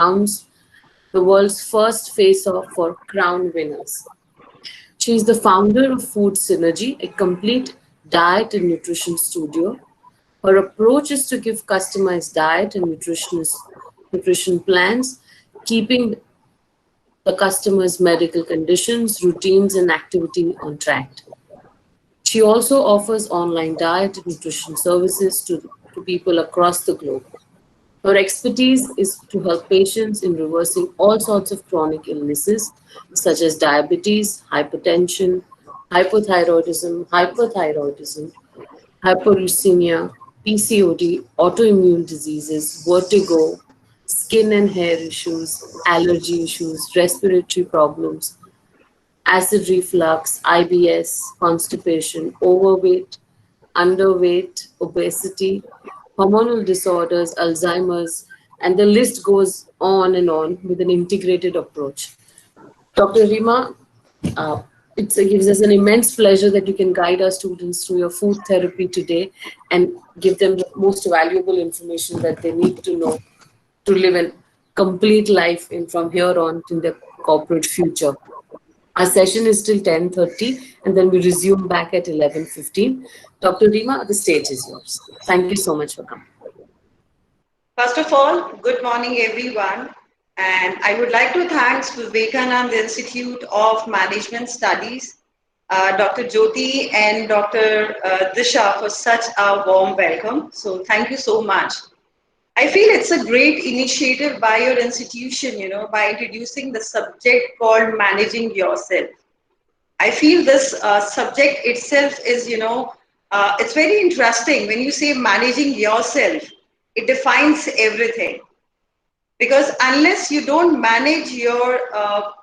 crowns the world's first face-off for crown winners. She is the founder of Food Synergy, a complete diet and nutrition studio. Her approach is to give customized diet and nutrition plans, keeping the customer's medical conditions, routines, and activity on track. She also offers online diet and nutrition services to people across the globe. Her expertise is to help patients in reversing all sorts of chronic illnesses such as diabetes, hypertension, hypothyroidism, hyperuricemia, PCOD, autoimmune diseases, vertigo, skin and hair issues, allergy issues, respiratory problems, acid reflux, IBS, constipation, overweight, underweight, obesity, hormonal disorders, Alzheimer's, and the list goes on with an integrated approach. Dr. Rima, uh, it gives us an immense pleasure that you can guide our students through your food therapy today and give them the most valuable information that they need to know to live a complete life in from here on to their corporate future. Our session is till 10:30 and then we resume back at 11:15. Dr. Rima, the stage is yours. Thank you so much for coming. First of all, good morning, everyone. And I would like to thank Vivekananda Institute of Management Studies, Dr. Jyoti and Dr. Disha for such a warm welcome. So thank you so much. I feel it's a great initiative by your institution, by introducing the subject called managing yourself. I feel this subject itself is, it's very interesting. When you say managing yourself, it defines everything. Because unless you don't manage your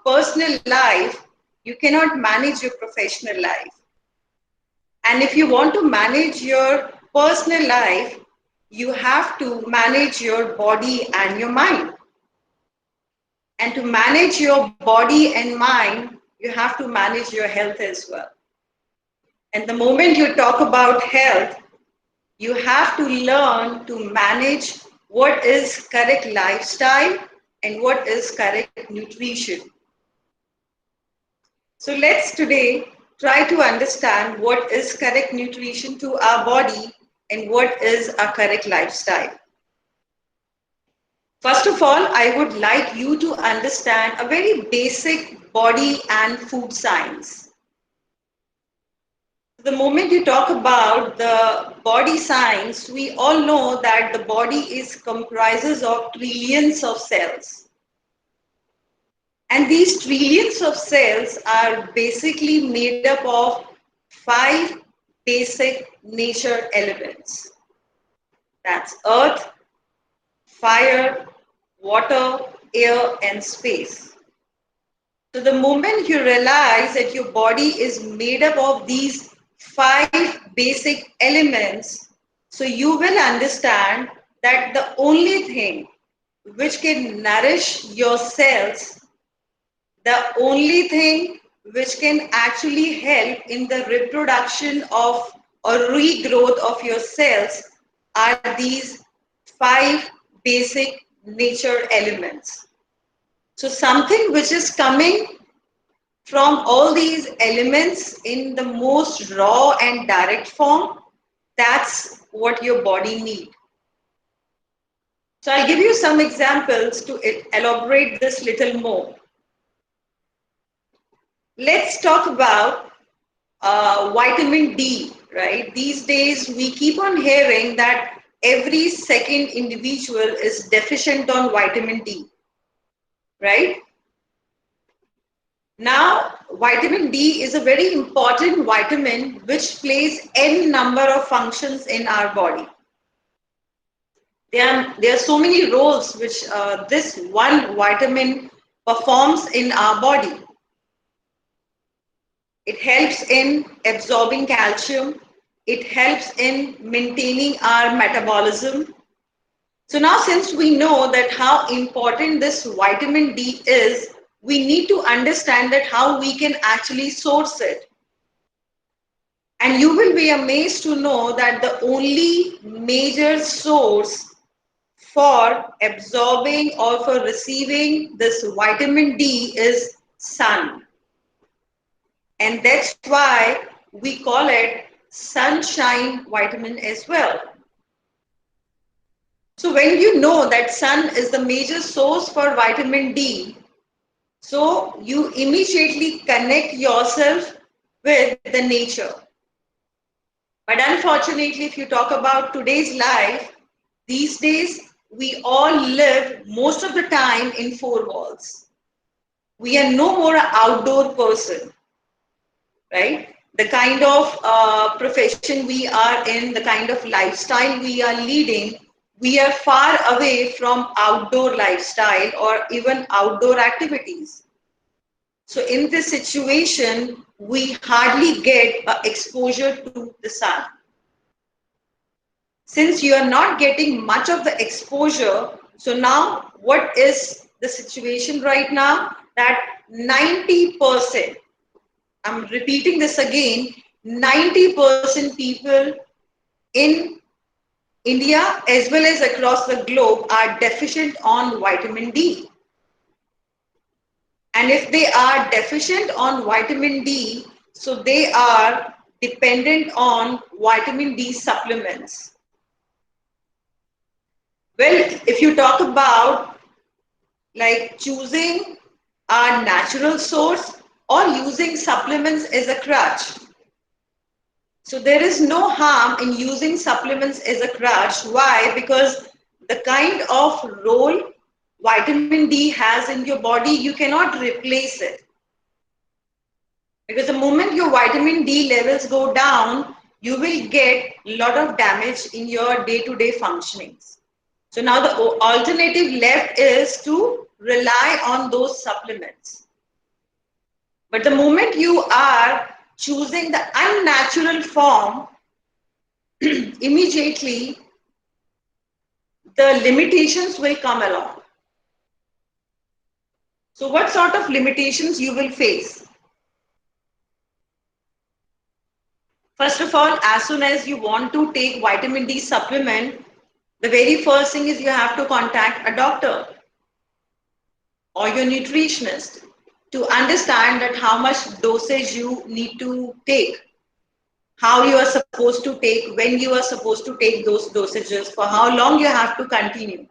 personal life, you cannot manage your professional life. And if you want to manage your personal life, you have to manage your body and your mind. And to manage your body and mind, you have to manage your health as well. And the moment you talk about health, you have to learn to manage what is correct lifestyle and what is correct nutrition. So let's today try to understand what is correct nutrition to our body and what is a correct lifestyle. First of all, I would like you to understand a very basic body and food science. The moment you talk about the body science, we all know that the body is comprises of trillions of cells. And these trillions of cells are basically made up of 5 basic nature elements. That's earth, fire, water, air, and space. So the moment you realize that your body is made up of these 5 basic elements, so you will understand that the only thing which can nourish your cells, the only thing which can actually help in the reproduction of or regrowth of your cells are these 5 basic nature elements. So something which is coming from all these elements in the most raw and direct form, that's what your body needs. So I'll give you some examples to elaborate this little more. Let's talk about vitamin D, right? These days we keep on hearing that every second individual is deficient on vitamin D, right? Now, vitamin D is a very important vitamin which plays n number of functions in our body. There are so many roles which this one vitamin performs in our body. It helps in absorbing calcium. It helps in maintaining our metabolism. So now since we know that how important this vitamin D is, we need to understand that how we can actually source it. And you will be amazed to know that the only major source for absorbing or for receiving this vitamin D is sun. And that's why we call it sunshine vitamin as well. So when you know that sun is the major source for vitamin D, so you immediately connect yourself with the nature. But unfortunately, if you talk about today's life, these days we all live most of the time in four walls. We are no more an outdoor person, right? The kind of profession we are in, the kind of lifestyle we are leading, we are far away from outdoor lifestyle or even outdoor activities. So in this situation, we hardly get exposure to the sun. Since you are not getting much of the exposure, so now what is the situation right now? That 90%, I'm repeating this again, 90% people in India as well as across the globe are deficient on vitamin D. And if they are deficient on vitamin D, so they are dependent on vitamin D supplements. Well, if you talk about like choosing a natural source or using supplements as a crutch, so there is no harm in using supplements as a crutch. Why? Because the kind of role vitamin D has in your body, you cannot replace it. Because the moment your vitamin D levels go down, you will get a lot of damage in your day-to-day functionings. So now the alternative left is to rely on those supplements. But the moment you are choosing the unnatural form, immediately the limitations will come along. So what sort of limitations you will face? First of all, as soon as you want to take vitamin D supplement, the very first thing is you have to contact a doctor or your nutritionist to understand that how much dosage you need to take, how you are supposed to take, when you are supposed to take those dosages, for how long you have to continue.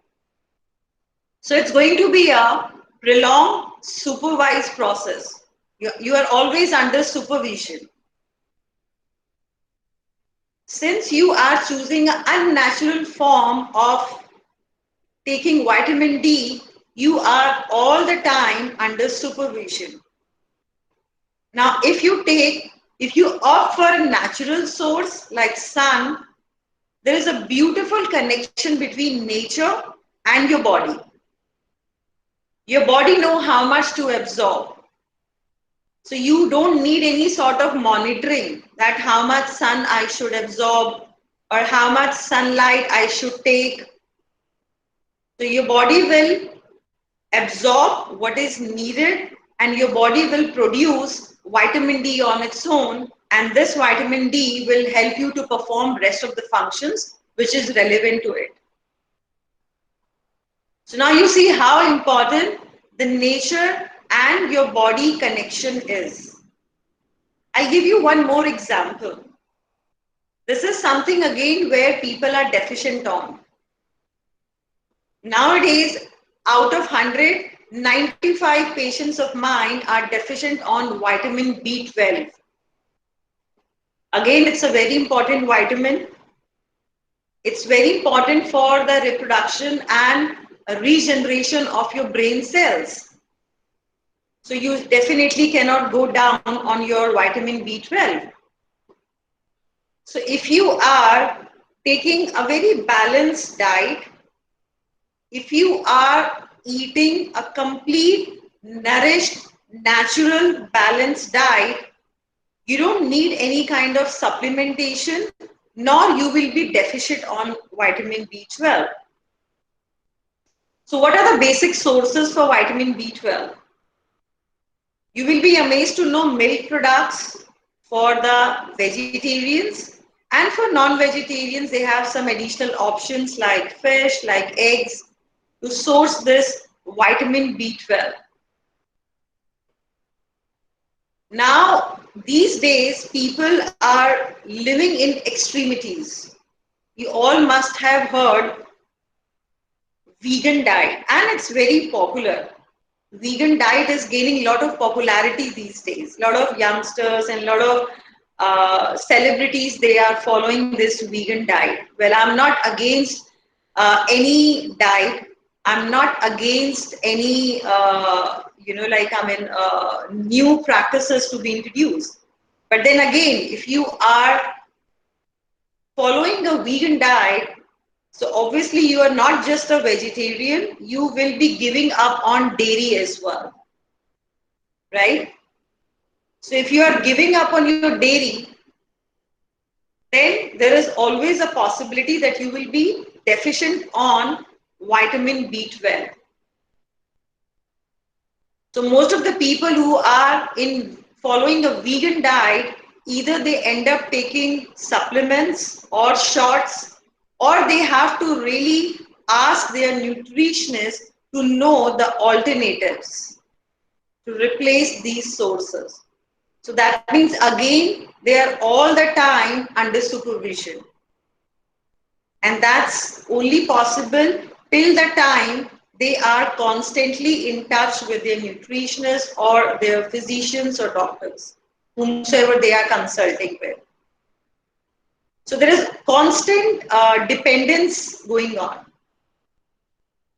So it's going to be a prolonged supervised process. You are always under supervision. Since you are choosing an unnatural form of taking vitamin D, you are all the time under supervision. Now, if you opt for a natural source like sun, there is a beautiful connection between nature and your body. Your body knows how much to absorb. So you don't need any sort of monitoring that how much sun I should absorb or how much sunlight I should take. So your body will absorb what is needed and your body will produce vitamin D on its own, and this vitamin D will help you to perform rest of the functions which is relevant to it. So now you see how important the nature and your body connection is. I'll give you one more example. This is something again where people are deficient on. Nowadays, out of 100, 95 patients of mine are deficient on vitamin B12. Again, it's a very important vitamin. It's very important for the reproduction and regeneration of your brain cells. So you definitely cannot go down on your vitamin B12. So if you are taking a very balanced diet, if you are eating a complete, nourished, natural, balanced diet, you don't need any kind of supplementation, nor you will be deficient on vitamin B12. So what are the basic sources for vitamin B12? You will be amazed to know milk products for the vegetarians And for non-vegetarians, they have some additional options like fish, like eggs, to source this vitamin B12. Now, these days, people are living in extremities. You all must have heard vegan diet, and it's very popular. Vegan diet is gaining a lot of popularity these days. A lot of youngsters and a lot of celebrities, they are following this vegan diet. Well, I'm not against any diet. I'm not against any, new practices to be introduced. But then again, if you are following a vegan diet, so obviously you are not just a vegetarian, you will be giving up on dairy as well, right? So if you are giving up on your dairy, then there is always a possibility that you will be deficient on vitamin B12. So most of the people who are in following a vegan diet, either they end up taking supplements or shots, or they have to really ask their nutritionist to know the alternatives to replace these sources. So that means again, they are all the time under supervision. And that's only possible till the time they are constantly in touch with their nutritionists or their physicians or doctors, whomsoever they are consulting with. So there is constant dependence going on.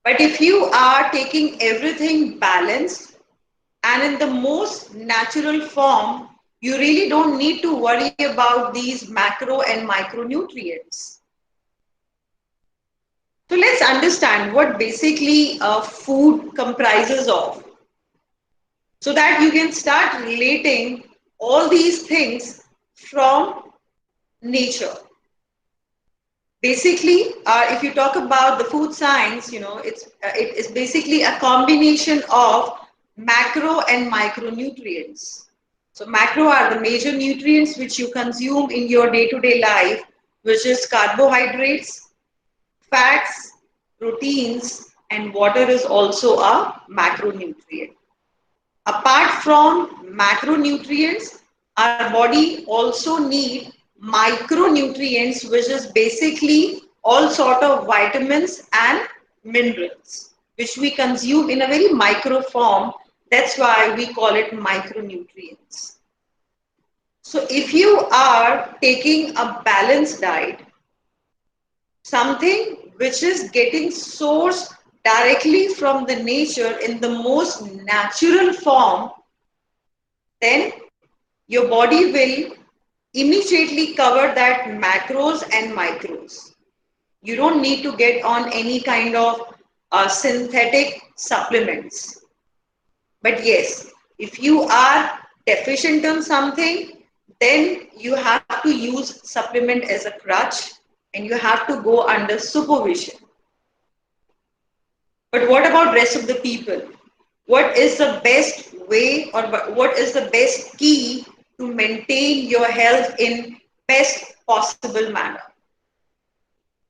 But if you are taking everything balanced and in the most natural form, you really don't need to worry about these macro and micronutrients. So let's understand what basically food comprises of, so that you can start relating all these things from nature. Basically, if you talk about the food science, it is basically a combination of macro and micronutrients. So macro are the major nutrients which you consume in your day-to-day life, which is carbohydrates, fats, proteins, and water is also a macronutrient. Apart from macronutrients, our body also need micronutrients, which is basically all sort of vitamins and minerals, which we consume in a very micro form. That's why we call it micronutrients. So if you are taking a balanced diet, something which is getting sourced directly from the nature in the most natural form, then your body will immediately cover that macros and micros. You don't need to get on any kind of synthetic supplements. But yes, if you are deficient on something, then you have to use supplement as a crutch and you have to go under supervision. But what about rest of the people? What is the best way or what is the best key to maintain your health in best possible manner?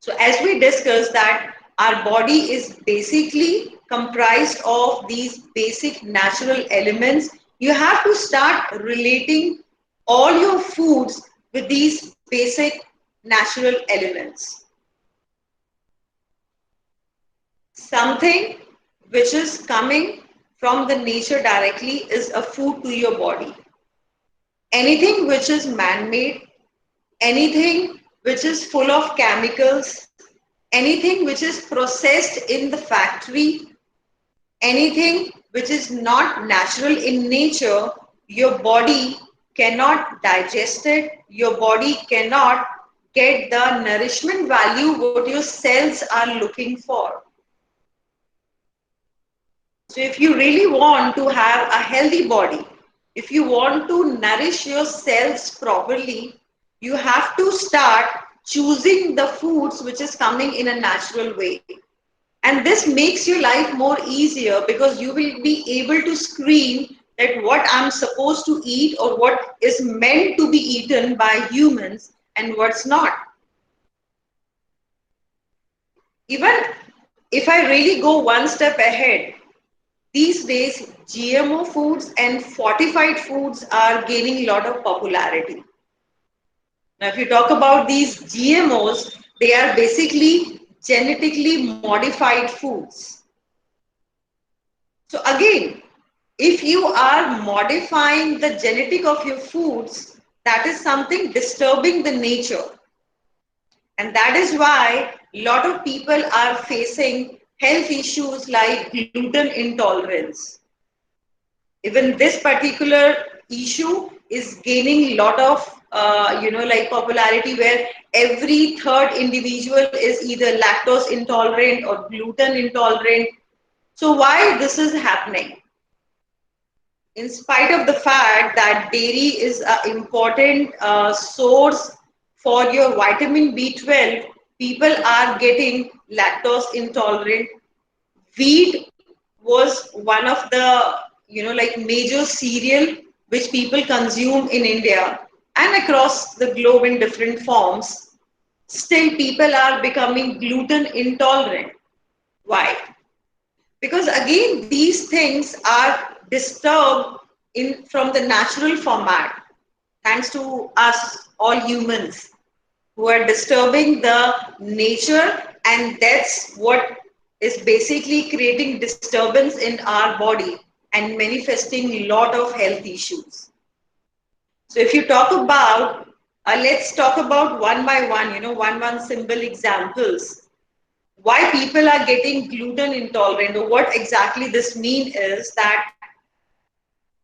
So as we discussed that our body is basically comprised of these basic natural elements, you have to start relating all your foods with these basic natural elements. Something which is coming from the nature directly is a food to your body. Anything which is man-made, anything which is full of chemicals, anything which is processed in the factory, anything which is not natural in nature, your body cannot digest it, your body cannot get the nourishment value what your cells are looking for. So if you really want to have a healthy body, if you want to nourish your cells properly, you have to start choosing the foods which is coming in a natural way. And this makes your life more easier because you will be able to screen that what I'm supposed to eat or what is meant to be eaten by humans and what's not. Even if I really go one step ahead, these days GMO foods and fortified foods are gaining a lot of popularity. Now, if you talk about these GMOs, they are basically genetically modified foods. So again, if you are modifying the genetic of your foods, that is something disturbing the nature. And that is why a lot of people are facing health issues like gluten intolerance. Even this particular issue is gaining a lot of like popularity, where every third individual is either lactose intolerant or gluten intolerant. So why this is happening? In spite of the fact that dairy is an important source for your vitamin B12, people are getting lactose intolerant. Wheat was one of the like major cereal which people consume in India and across the globe in different forms. Still, people are becoming gluten intolerant. Why? Because again, these things are disturbed in from the natural format, thanks to us all humans who are disturbing the nature, and that's what is basically creating disturbance in our body and manifesting a lot of health issues. So if you talk about let's talk about one by one, one simple examples why people are getting gluten intolerant, or what exactly this mean is that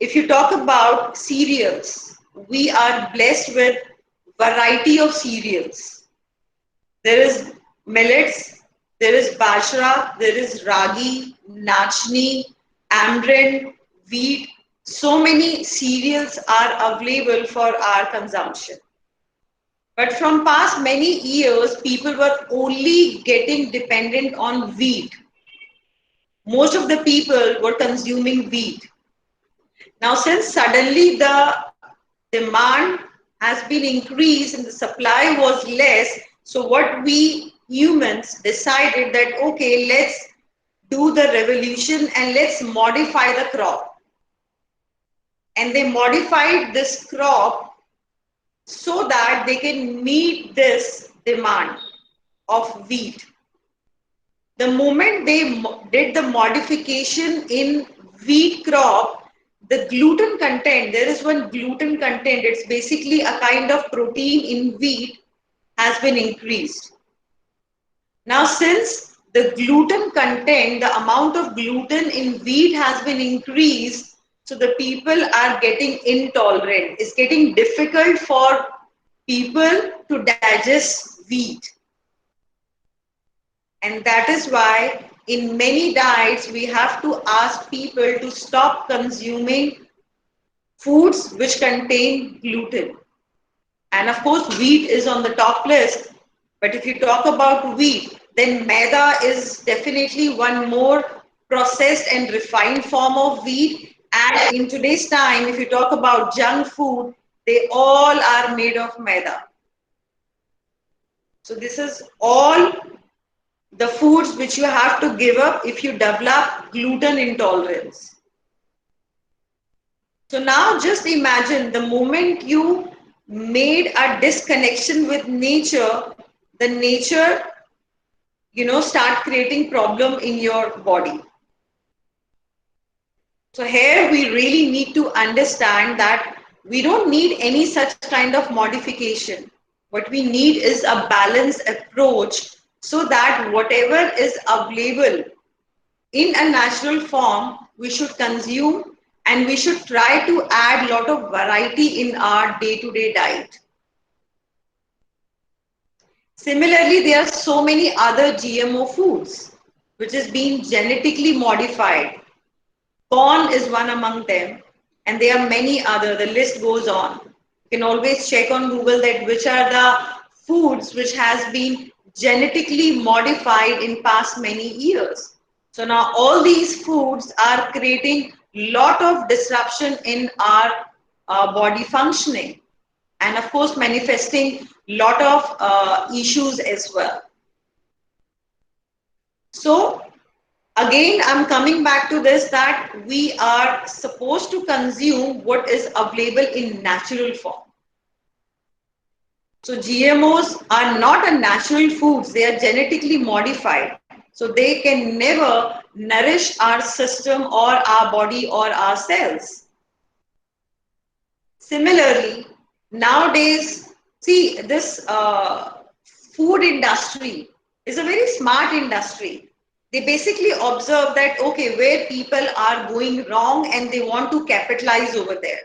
if you talk about cereals, we are blessed with variety of cereals. There is millets, there is bajra, there is ragi, nachni, amaranth, wheat. So many cereals are available for our consumption. But from past many years, people were only getting dependent on wheat. Most of the people were consuming wheat. Now, since suddenly the demand has been increased and the supply was less, so what we humans decided that, okay, let's do the revolution and let's modify the crop. And they modified this crop so that they can meet this demand of wheat. The moment they did the modification in wheat crop, the gluten content, there is one gluten content, it's basically a kind of protein in wheat, has been increased. Now, since the gluten content, the amount of gluten in wheat has been increased, so the people are getting intolerant. It's getting difficult for people to digest wheat. And that is why in many diets, we have to ask people to stop consuming foods which contain gluten. And of course, wheat is on the top list. But if you talk about wheat, then maida is definitely one more processed and refined form of wheat. And in today's time, if you talk about junk food, they all are made of maida. So this is all the foods which you have to give up if you develop gluten intolerance. So now just imagine the moment you made a disconnection with nature, the nature, start creating problem in your body. So here we really need to understand that we don't need any such kind of modification. What we need is a balanced approach so that whatever is available in a natural form, we should consume, and we should try to add a lot of variety in our day-to-day diet. Similarly, there are so many other GMO foods which is being genetically modified. Corn is one among them, and there are many other. The list goes on. You can always check on Google that which are the foods which has been genetically modified in past many years. So now all these foods are creating lot of disruption in our body functioning. and of course manifesting lot of issues as well. So again, I'm coming back to this, that we are supposed to consume what is available in natural form. So GMOs are not a natural foods, they are genetically modified. So they can never nourish our system or our body or our cells. Similarly, nowadays, see, this food industry is a very smart industry. They basically observe that, okay, where people are going wrong and they want to capitalize over there.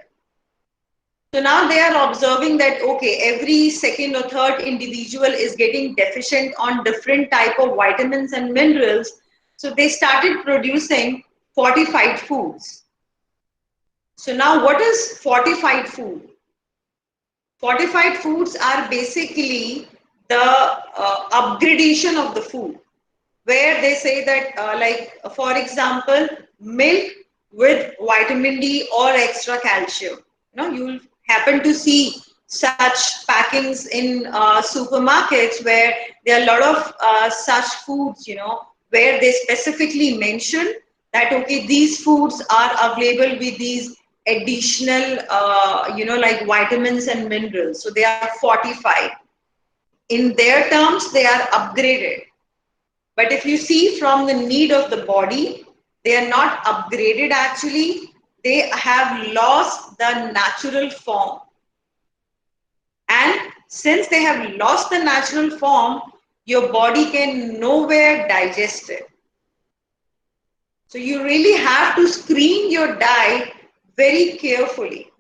So now they are observing that, okay, every second or third individual is getting deficient on different type of vitamins and minerals. So they started producing fortified foods. So now what is fortified food? Fortified foods are basically the upgradation of the food, where they say that, like, for example, milk with vitamin D or extra calcium. You'll happen to see such packings in supermarkets where there are a lot of such foods, where they specifically mention that, okay, these foods are available with these additional, like vitamins and minerals. So they are fortified. In their terms, they are upgraded. But if you see from the need of the body, they are not upgraded actually. They have lost the natural form. And since they have lost the natural form, your body can nowhere digest it. So you really have to screen your diet very carefully.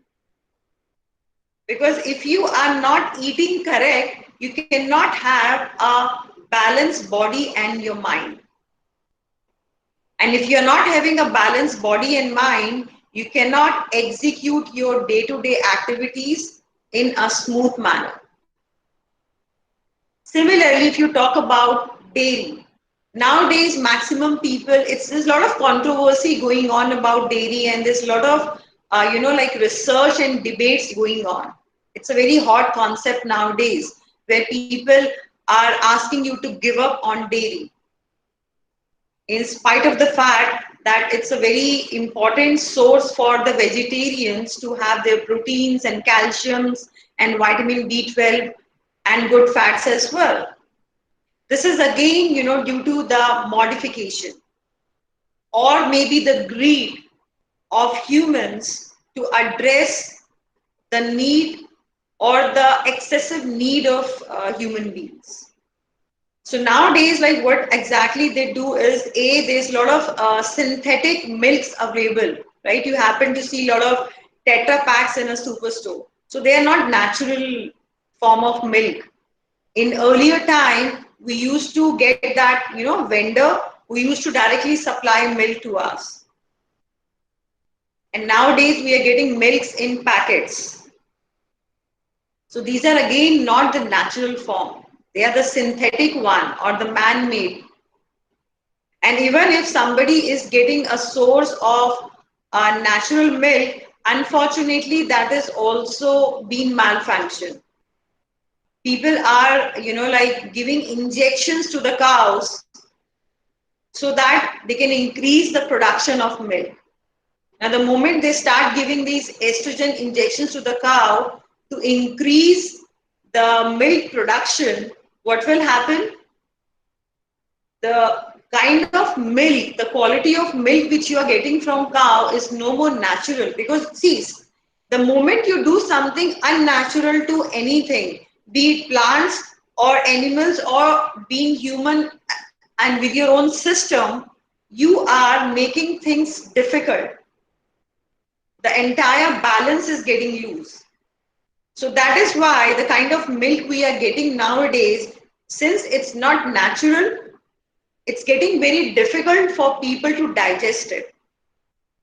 Because if you are not eating correct, you cannot have a balanced body and your mind. And if you're not having a balanced body and mind, you cannot execute your day-to-day activities in a smooth manner. Similarly, if you talk about dairy, nowadays maximum people, there's a lot of controversy going on about dairy, and there's a lot of like research and debates going on. It's a very hot concept nowadays, where people are asking you to give up on dairy, in spite of the fact that it's a very important source for the vegetarians to have their proteins and calciums and vitamin B12 and good fats as well. This is again, due to the modification or maybe the greed of humans to address the need or the excessive need of human beings. So nowadays, like, what exactly they do is, there's a lot of synthetic milks available, right? You happen to see a lot of Tetra packs in a superstore. So they are not natural form of milk. In earlier time, we used to get that, vendor who used to directly supply milk to us. And nowadays we are getting milks in packets. So these are again not the natural form. They are the synthetic one or the man-made. And even if somebody is getting a source of natural milk, unfortunately that is also being malfunctioned. People are, like, giving injections to the cows so that they can increase the production of milk. Now, the moment they start giving these estrogen injections to the cow to increase the milk production, what will happen? The kind of milk, the quality of milk which you are getting from cow is no more natural. Because, see, the moment you do something unnatural to anything, be it plants or animals or being human, and with your own system, you are making things difficult. The entire balance is getting loose. So that is why the kind of milk we are getting nowadays, since it's not natural, it's getting very difficult for people to digest it.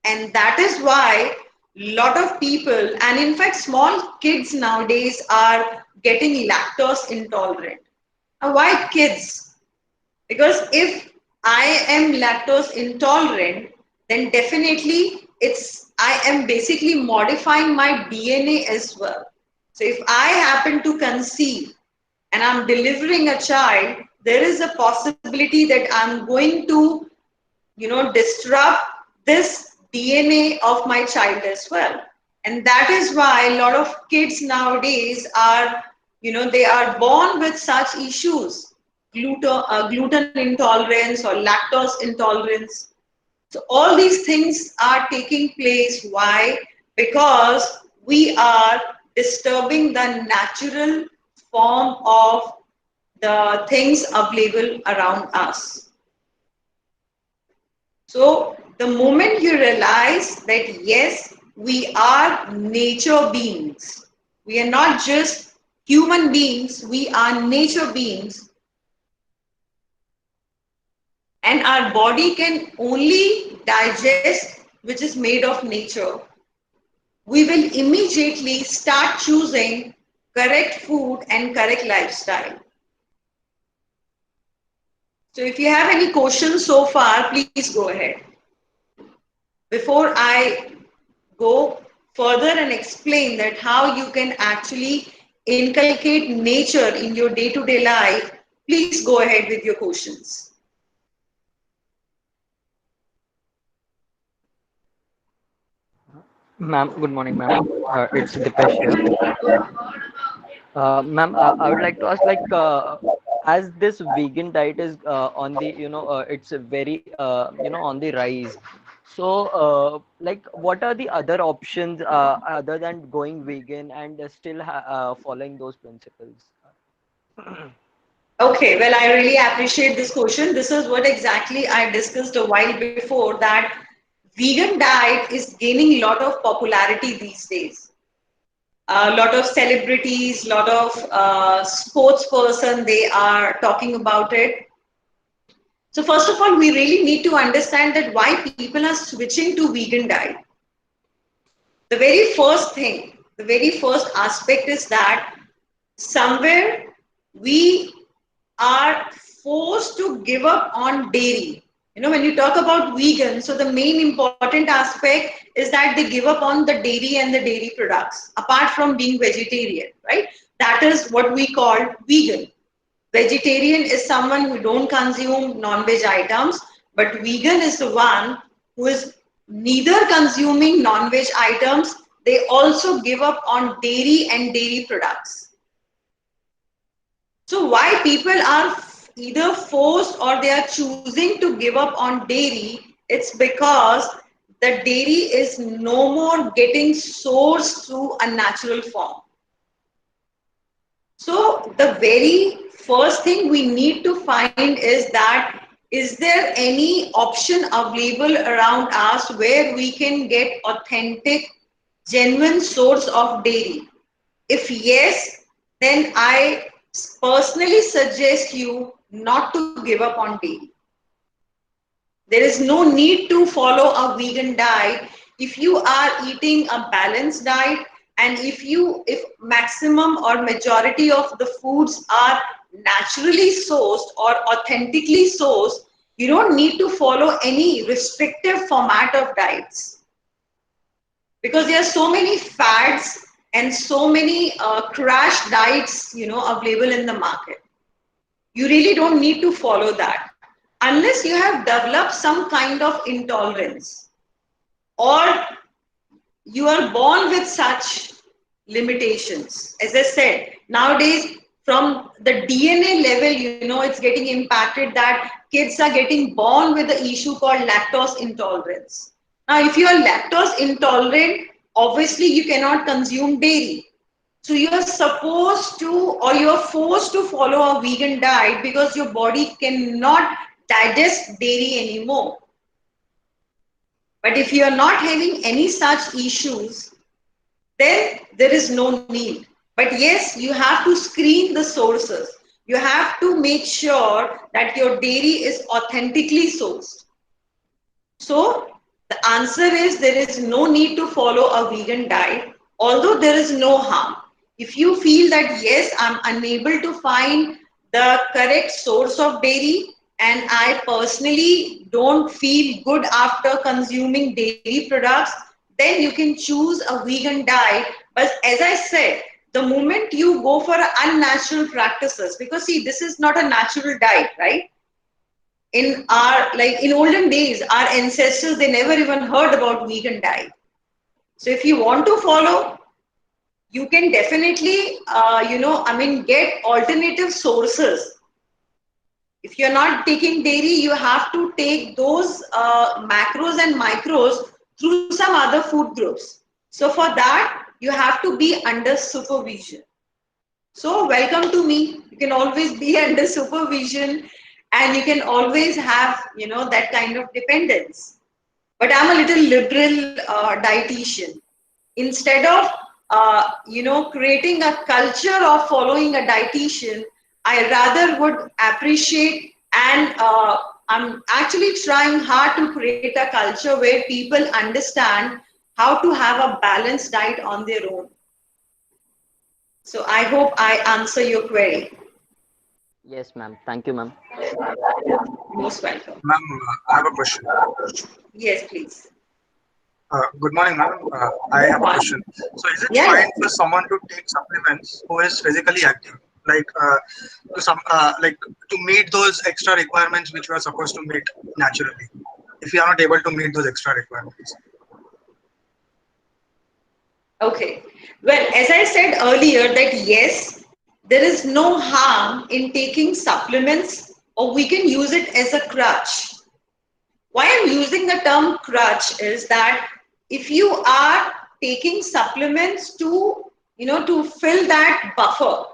And that is why a lot of people, and in fact small kids nowadays, are getting lactose intolerant. Now, why kids? Because if I am lactose intolerant, then definitely I am basically modifying my DNA as well. So if I happen to conceive and I'm delivering a child, there is a possibility that I'm going to, disrupt this DNA of my child as well. And that is why a lot of kids nowadays are, they are born with such issues, gluten intolerance or lactose intolerance. So all these things are taking place. Why? Because we are disturbing the natural form of the things available around us. So the moment you realize that yes, we are nature beings, we are not just human beings, we are nature beings, and our body can only digest which is made of nature, we will immediately start choosing correct food and correct lifestyle. So if you have any questions so far, please go ahead. Before I go further and explain that how you can actually inculcate nature in your day-to-day life, please go ahead with your questions. Ma'am, good morning, ma'am. It's Dipesh here. Ma'am, I would like to ask, like, as this vegan diet is on the, it's very, on the rise. So, like, what are the other options other than going vegan and still following those principles? Okay, well, I really appreciate this question. This is what exactly I discussed a while before, that vegan diet is gaining a lot of popularity these days. A lot of celebrities, a lot of sports person, they are talking about it. So first of all, we really need to understand that why people are switching to vegan diet. The very first thing, the very first aspect is that somewhere we are forced to give up on dairy. When you talk about vegan, so the main important aspect is that they give up on the dairy and the dairy products, apart from being vegetarian, right? That is what we call vegan. Vegetarian is someone who don't consume non-veg items, but vegan is the one who is neither consuming non-veg items, they also give up on dairy and dairy products. So why people are either forced or they are choosing to give up on dairy, it's because the dairy is no more getting sourced through a natural form. So the very first thing we need to find is that, is there any option available around us where we can get authentic, genuine source of dairy? If yes, then I personally suggest you not to give up on dairy. There is no need to follow a vegan diet if you are eating a balanced diet, and if maximum or majority of the foods are naturally sourced or authentically sourced, you don't need to follow any restrictive format of diets, because there are so many fads and so many crash diets available in the market. You really don't need to follow that unless you have developed some kind of intolerance, or you are born with such limitations. As I said, nowadays from the DNA level, it's getting impacted that kids are getting born with the issue called lactose intolerance. Now, if you are lactose intolerant, obviously you cannot consume dairy. So you're supposed to, or you're forced to follow a vegan diet because your body cannot digest dairy anymore. But if you're not having any such issues, then there is no need. But yes, you have to screen the sources. You have to make sure that your dairy is authentically sourced. So the answer is, there is no need to follow a vegan diet, although there is no harm. If you feel that yes, I'm unable to find the correct source of dairy and I personally don't feel good after consuming dairy products, then you can choose a vegan diet. But as I said, the moment you go for unnatural practices, because see, this is not a natural diet, right? In our, like in olden days, our ancestors, they never even heard about vegan diet. So if you want to follow, you can definitely, get alternative sources. If you're not taking dairy, you have to take those macros and micros through some other food groups. So for that, you have to be under supervision. So welcome to me. You can always be under supervision, and you can always have, that kind of dependence. But I'm a little liberal dietitian. Instead of, creating a culture of following a dietitian, I rather would appreciate, and I'm actually trying hard to create a culture where people understand how to have a balanced diet on their own. So I hope I answer your query. Yes, ma'am. Thank you, ma'am. Most welcome. Ma'am, I have a question. Yes, please. Good morning, ma'am. I Good have a question. morning. So, is it Yeah, fine yeah. for someone to take supplements who is physically active, like to meet those extra requirements which we are supposed to meet naturally? If we are not able to meet those extra requirements, Okay. Well, as I said earlier, that yes, there is no harm in taking supplements, or we can use it as a crutch. Why I'm using the term crutch is that if you are taking supplements to, to fill that buffer,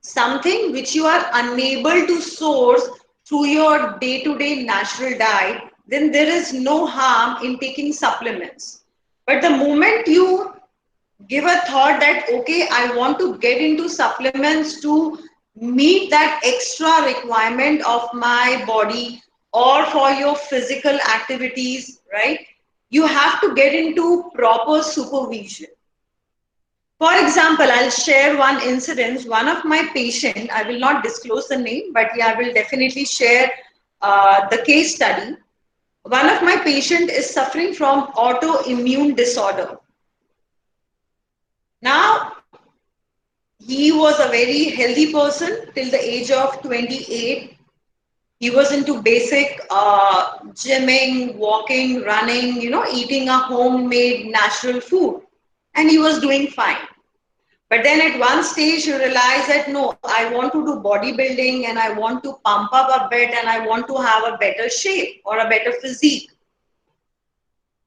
something which you are unable to source through your day-to-day natural diet, then there is no harm in taking supplements. But the moment you give a thought that, okay, I want to get into supplements to meet that extra requirement of my body or for your physical activities, right? You have to get into proper supervision. For example, I'll share one incident. One of my patient, I will not disclose the name, but yeah, I will definitely share the case study. One of my patient is suffering from autoimmune disorder. Now, he was a very healthy person till the age of 28. He was into basic gymming, walking, running, eating a homemade natural food. And he was doing fine. But then at one stage, you realize that no, I want to do bodybuilding and I want to pump up a bit and I want to have a better shape or a better physique.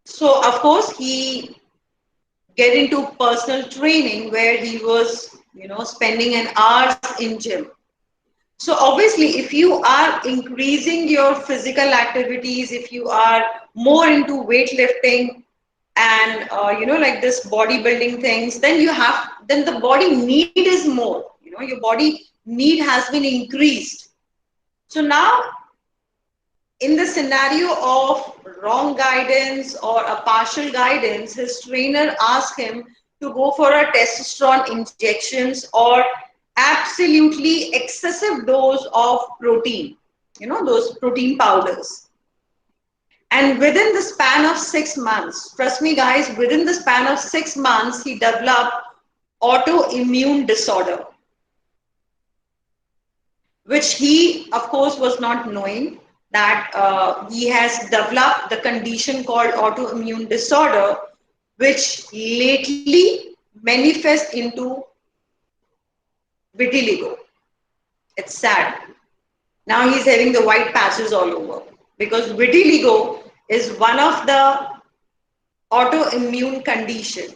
So, of course, he get into personal training where he was, spending an hours in gym. So obviously, if you are increasing your physical activities, if you are more into weightlifting and like this bodybuilding things, then then the body need is more. Your body need has been increased. So now, in the scenario of wrong guidance or a partial guidance, his trainer asked him to go for a testosterone injections or absolutely excessive dose of protein, those protein powders. And within the span of 6 months, trust me guys, within the span of 6 months, he developed autoimmune disorder, which he, of course, was not knowing that he has developed the condition called autoimmune disorder, which lately manifests into vitiligo. It's sad. Now he's having the white patches all over because vitiligo is one of the autoimmune condition.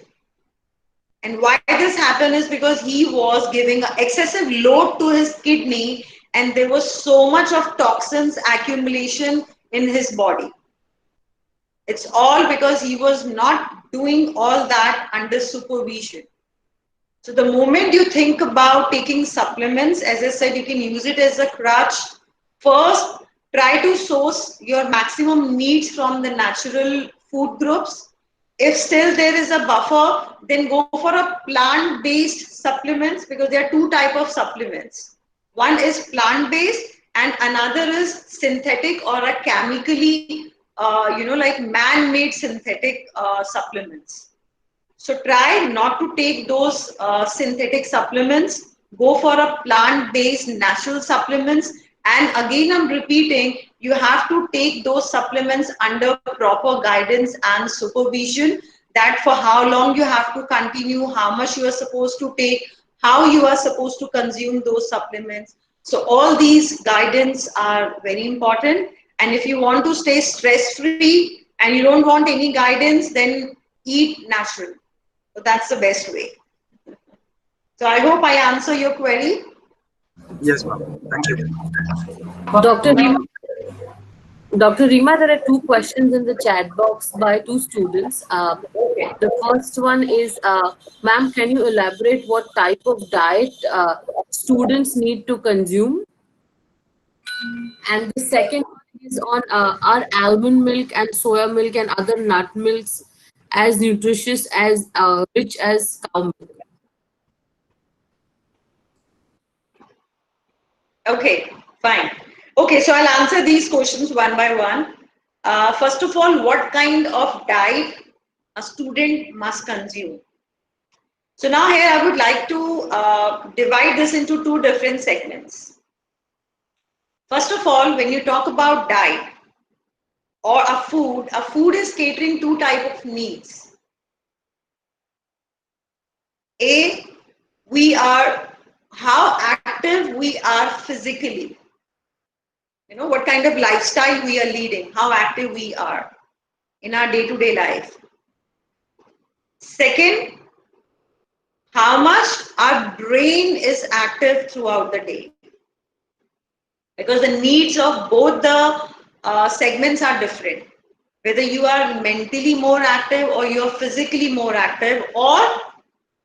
And why this happened is because he was giving an excessive load to his kidney and there was so much of toxins accumulation in his body. It's all because he was not doing all that under supervision. So the moment you think about taking supplements, as I said, you can use it as a crutch. First, try to source your maximum needs from the natural food groups. If still there is a buffer, then go for a plant-based supplements because there are two types of supplements. One is plant-based and another is synthetic or a chemically, like man-made synthetic supplements. So try not to take those synthetic supplements. Go for a plant-based natural supplements. And again, I'm repeating, you have to take those supplements under proper guidance and supervision, that for how long you have to continue, how much you are supposed to take, how you are supposed to consume those supplements. So all these guidance are very important. And if you want to stay stress-free and you don't want any guidance, then eat natural. So that's the best way. So I hope I answer your query. Yes, ma'am. Thank you. Dr. Rima, Dr. Rima, there are two questions in the chat box by two students. The first one is, ma'am, can you elaborate what type of diet students need to consume? And the second one is on, are almond milk and soya milk and other nut milks as nutritious as rich as cow milk? Okay, fine. Okay, so I'll answer these questions one by one. First of all, what kind of diet a student must consume? So now here I would like to divide this into two different segments. First of all, when you talk about diet or a food is catering two type of needs. A, we are how active we are physically. You know, what kind of lifestyle we are leading, how active we are in our day-to-day life. Second, how much our brain is active throughout the day. Because the needs of both the segments are different. Whether you are mentally more active or you are physically more active, or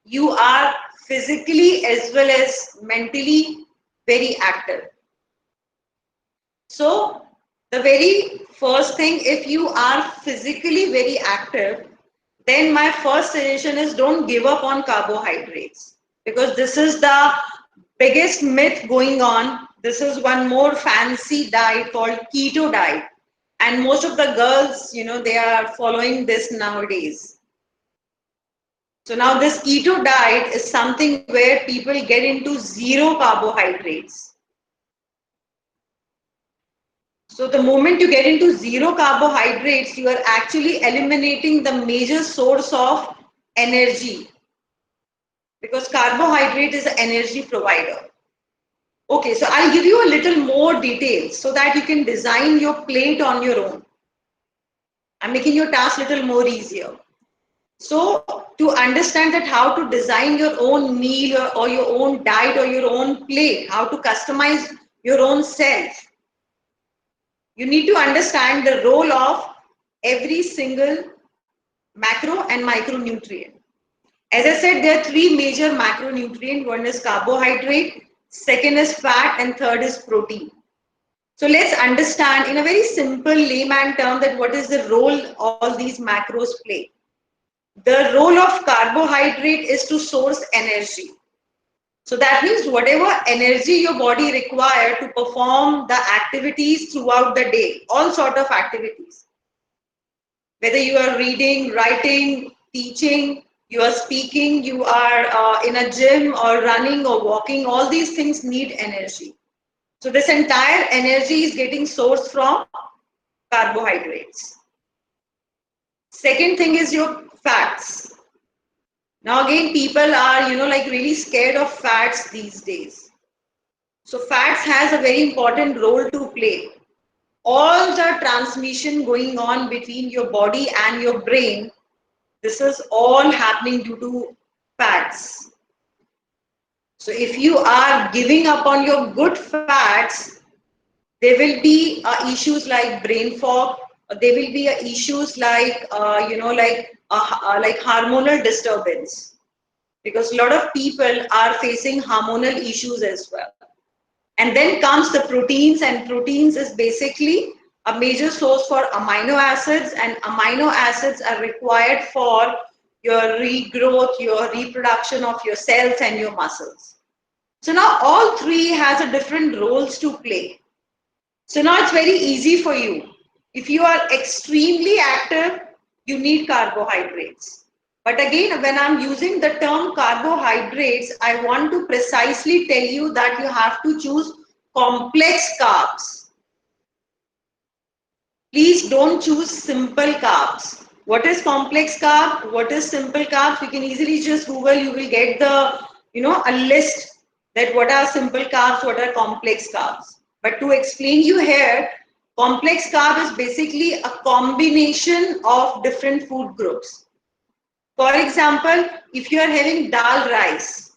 you are physically as well as mentally very active. So the very first thing, if you are physically very active, then my first suggestion is don't give up on carbohydrates, because this is the biggest myth going on. This is one more fancy diet called keto diet. And most of the girls, you know, they are following this nowadays. So now this keto diet is something where people get into zero carbohydrates. So the moment you get into zero carbohydrates, you are actually eliminating the major source of energy, because carbohydrate is an energy provider. Okay, so I'll give you a little more details so that you can design your plate on your own. I'm making your task a little more easier. So to understand that how to design your own meal or your own diet or your own plate, how to customize your own self, you need to understand the role of every single macro and micronutrient. As I said, there are three major macronutrients. One is carbohydrate, second is fat, and third is protein. So let's understand in a very simple layman term that what is the role all these macros play. The role of carbohydrate is to source energy. So that means whatever energy your body requires to perform the activities throughout the day, all sort of activities. Whether you are reading, writing, teaching, you are speaking, you are in a gym or running or walking, all these things need energy. So this entire energy is getting sourced from carbohydrates. Second thing is your fats. Now again, people are, you know, like really scared of fats these days. So fats has a very important role to play. All the transmission going on between your body and your brain, this is all happening due to fats. So if you are giving up on your good fats, there will be issues like brain fog. There will be issues like like hormonal disturbance, because a lot of people are facing hormonal issues as well. And then comes the proteins, and proteins is basically a major source for amino acids, and amino acids are required for your regrowth, your reproduction of your cells and your muscles. So now all three has a different roles to play. So now it's very easy for you. If you are extremely active, you need carbohydrates. But again, when I'm using the term carbohydrates, I want to precisely tell you that you have to choose complex carbs. Please don't choose simple carbs. What is complex carb? What is simple carbs? You can easily just Google, you will get a list that what are simple carbs, what are complex carbs. But to explain you here, complex carb is basically a combination of different food groups. For example, if you are having dal rice,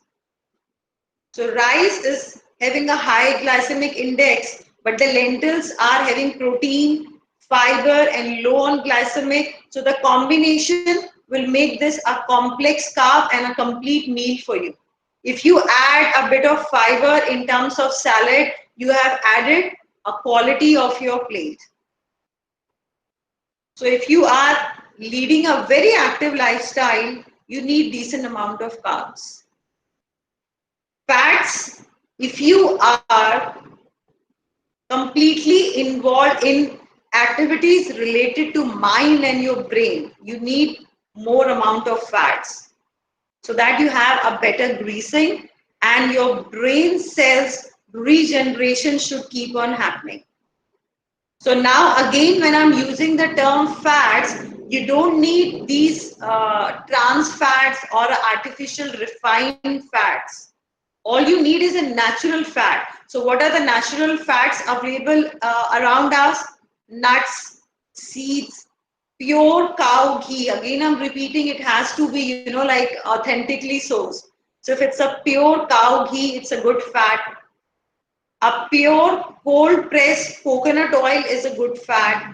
so rice is having a high glycemic index, but the lentils are having protein, fiber, and low on glycemic. So the combination will make this a complex carb and a complete meal for you. If you add a bit of fiber in terms of salad, you have added a quality of your plate. So if you are leading a very active lifestyle, you need decent amount of carbs. Fats, if you are completely involved in activities related to mind and your brain, you need more amount of fats so that you have a better greasing and your brain cells regeneration should keep on happening. So now again, when I'm using the term fats, you don't need these trans fats or artificial refined fats. All you need is a natural fat. So what are the natural fats available around us? Nuts, seeds, pure cow ghee. Again, I'm repeating, it has to be, like authentically sourced. So if it's a pure cow ghee, it's a good fat. A pure cold pressed coconut oil is a good fat.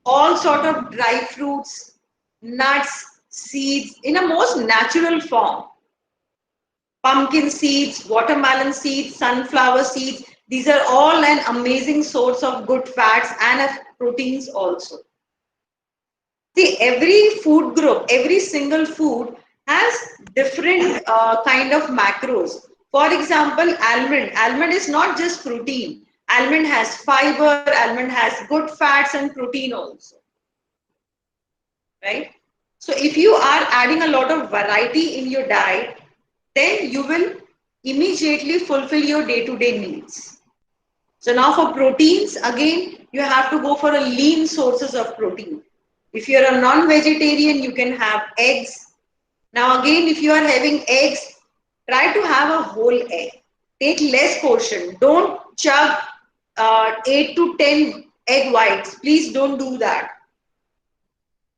All sort of dry fruits, nuts, seeds in a most natural form. Pumpkin seeds, watermelon seeds, sunflower seeds. These are all an amazing source of good fats and of proteins also. See, every food group, every single food has different kind of macros. For example, almond. Almond is not just protein. Almond has fiber, almond has good fats and protein also, right? So if you are adding a lot of variety in your diet, then you will immediately fulfill your day-to-day needs. So now for proteins, again, you have to go for a lean sources of protein. If you're a non-vegetarian, you can have eggs. Now again, if you are having eggs, try to have a whole egg. Take less portion. Don't chug 8 to 10 egg whites. Please don't do that.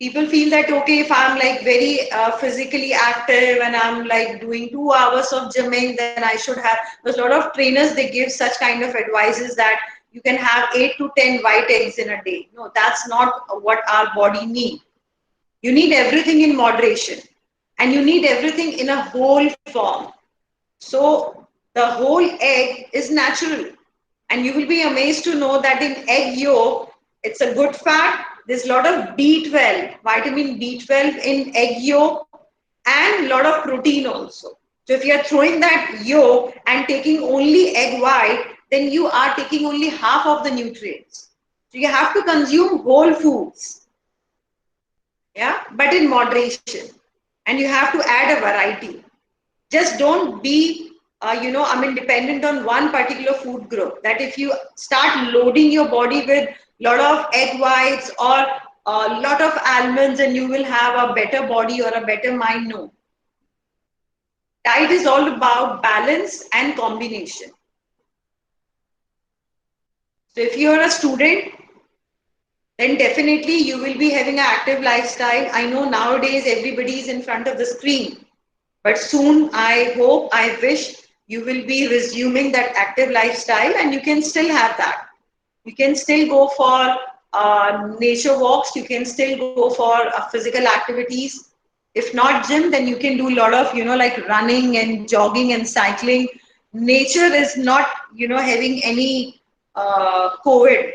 People feel that, okay, if I'm like very physically active and I'm like doing 2 hours of gymming, then I should have. There's a lot of trainers, they give such kind of advices that you can have 8 to 10 white eggs in a day. No, that's not what our body needs. You need everything in moderation and you need everything in a whole form. So the whole egg is natural. And you will be amazed to know that in egg yolk, it's a good fat. There's a lot of B12, vitamin B12 in egg yolk, and a lot of protein also. So if you are throwing that yolk and taking only egg white, then you are taking only half of the nutrients. So you have to consume whole foods, yeah, but in moderation. And you have to add a variety. Just don't be dependent on one particular food group. That if you start loading your body with a lot of egg whites or a lot of almonds and you will have a better body or a better mind. No, diet is all about balance and combination. So if you're a student, then definitely you will be having an active lifestyle. I know nowadays everybody is in front of the screen. But soon, I hope, I wish you will be resuming that active lifestyle and you can still have that. You can still go for nature walks, you can still go for physical activities. If not gym, then you can do a lot of, like running and jogging and cycling. Nature is not, having any COVID.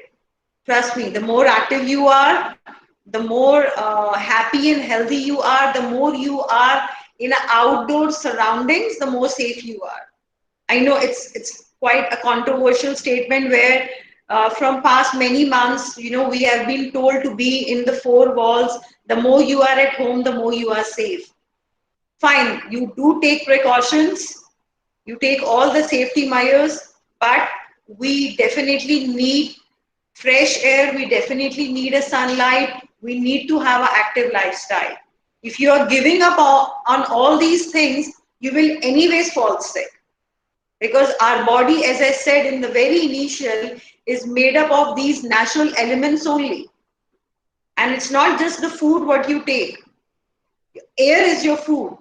Trust me, the more active you are, the more happy and healthy you are, the more you are in outdoor surroundings, the more safe you are. I know it's quite a controversial statement where from past many months, we have been told to be in the four walls. The more you are at home, the more you are safe. fine, you do take precautions, you take all the safety measures, but we definitely need fresh air, we definitely need a sunlight, we need to have an active lifestyle. If you are giving up on all these things, you will anyways fall sick. Because our body, as I said in the very initial, is made up of these natural elements only. And it's not just the food what you take. Air is your food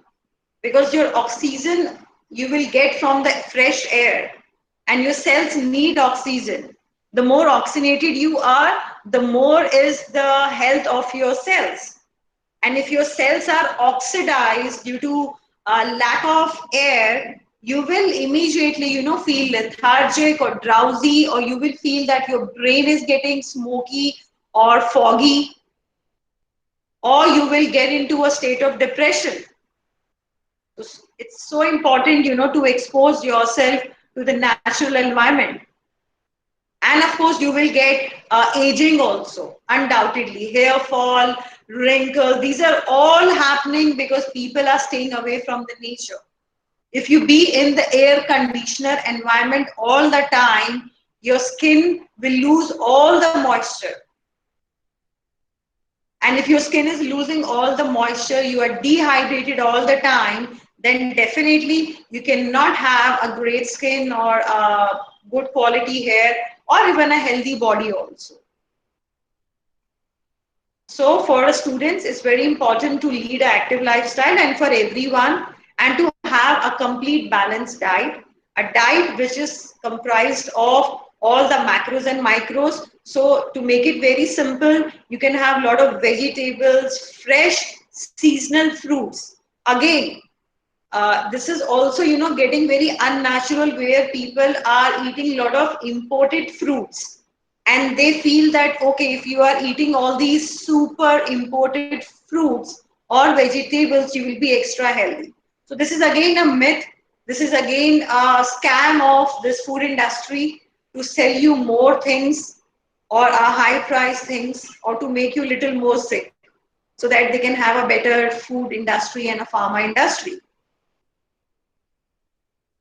because your oxygen you will get from the fresh air, and your cells need oxygen. The more oxygenated you are, the more is the health of your cells. And if your cells are oxidized due to a lack of air, you will immediately, feel lethargic or drowsy, or you will feel that your brain is getting smoky or foggy, or you will get into a state of depression. It's so important, to expose yourself to the natural environment. And of course, you will get aging also, undoubtedly. Hair fall, wrinkles, these are all happening because people are staying away from the nature. If you be in the air conditioner environment all the time, your skin will lose all the moisture. And if your skin is losing all the moisture, you are dehydrated all the time, then definitely you cannot have a great skin or a good quality hair or even a healthy body also. So for the students, it's very important to lead an active lifestyle, and for everyone, and to have a complete balanced diet, a diet which is comprised of all the macros and micros. So to make it very simple, you can have a lot of vegetables, fresh seasonal fruits. Again, this is also, getting very unnatural, where people are eating a lot of imported fruits, and they feel that, okay, if you are eating all these super imported fruits or vegetables, you will be extra healthy. So this is again a myth. This is again a scam of this food industry to sell you more things or a high price things, or to make you little more sick so that they can have a better food industry and a pharma industry.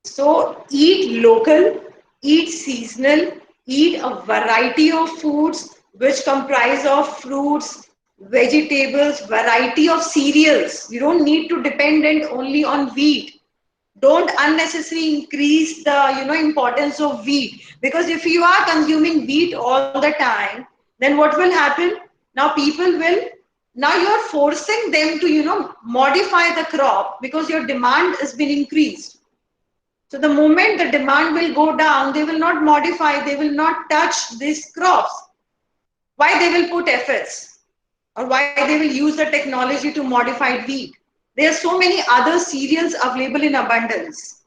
So eat local, eat seasonal, eat a variety of foods which comprise of fruits, vegetables, variety of cereals. You don't need to dependent only on wheat. Don't unnecessarily increase the importance of wheat, because if you are consuming wheat all the time, then what will happen? Now people will, now you are forcing them to modify the crop because your demand has been increased. So the moment the demand will go down, they will not modify, they will not touch these crops. Why they will put efforts? Or why they will use the technology to modify wheat? There are so many other cereals available in abundance.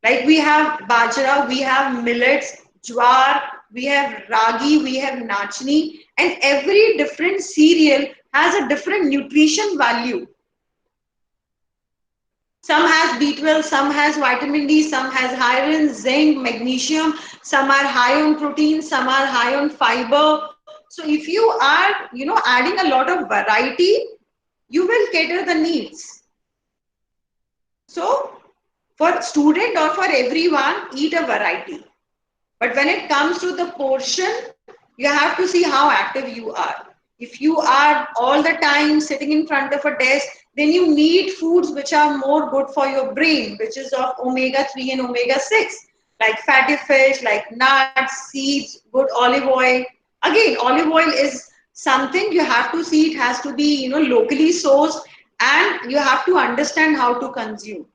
Like we have bajra, we have millets, jowar, we have ragi, we have nachni, and every different cereal has a different nutrition value. Some has B12, some has vitamin D, some has iron, zinc, magnesium, some are high on protein, some are high on fiber. So if you are, adding a lot of variety, you will cater the needs. So for student or for everyone, eat a variety. But when it comes to the portion, you have to see how active you are. If you are all the time sitting in front of a desk, then you need foods which are more good for your brain, which is of omega-3 and omega-6, like fatty fish, like nuts, seeds, good olive oil. Again, olive oil is something you have to see. It has to be, locally sourced, and you have to understand how to consume,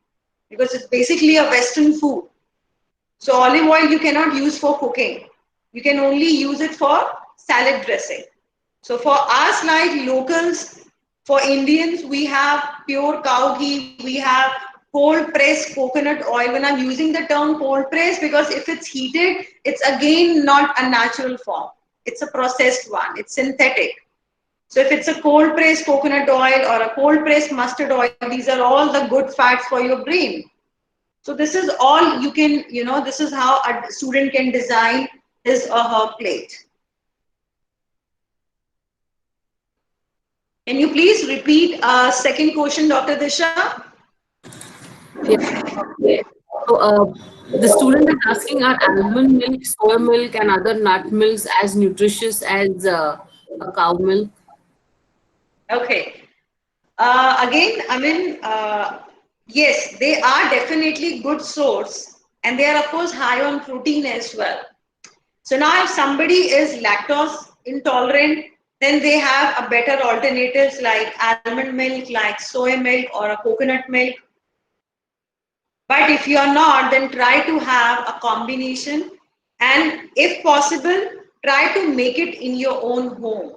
because it's basically a Western food. So olive oil you cannot use for cooking. You can only use it for salad dressing. So for us, like locals, for Indians, we have pure cow ghee, we have cold pressed coconut oil. When I'm using the term cold pressed, because if it's heated, it's again not a natural form. It's a processed one, it's synthetic. So if it's a cold pressed coconut oil or a cold pressed mustard oil, these are all the good fats for your brain. So this is all you can, this is how a student can design his or her plate. Can you please repeat second question, Dr. Disha? Yeah. So, the student is asking, are almond milk, soy milk, and other nut milks as nutritious as a cow milk? Okay. Again, I mean, yes, they are definitely good source, and they are of course high on protein as well. So now, if somebody is lactose intolerant, then they have a better alternatives like almond milk, like soy milk, or a coconut milk. But if you are not, then try to have a combination, and if possible, try to make it in your own home.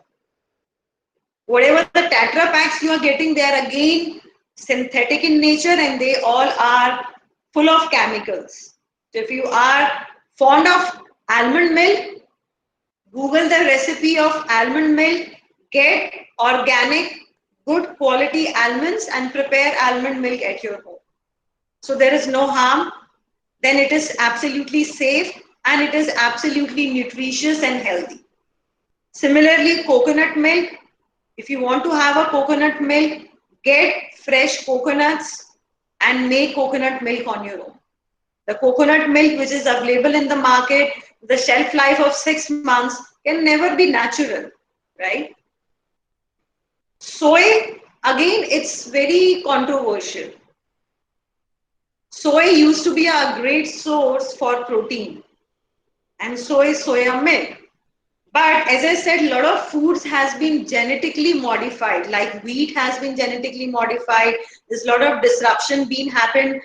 Whatever the Tetra packs you are getting, they are again synthetic in nature and they all are full of chemicals. So if you are fond of almond milk, Google the recipe of almond milk, get organic, good quality almonds and prepare almond milk at your home. So there is no harm, then it is absolutely safe and it is absolutely nutritious and healthy. Similarly, coconut milk, if you want to have a coconut milk, get fresh coconuts and make coconut milk on your own. The coconut milk which is available in the market, the shelf life of 6 months can never be natural, right? Soy, again, it's very controversial. Soy used to be a great source for protein, and so is soya milk. But as I said, a lot of foods has been genetically modified, like wheat has been genetically modified. There's a lot of disruption being happened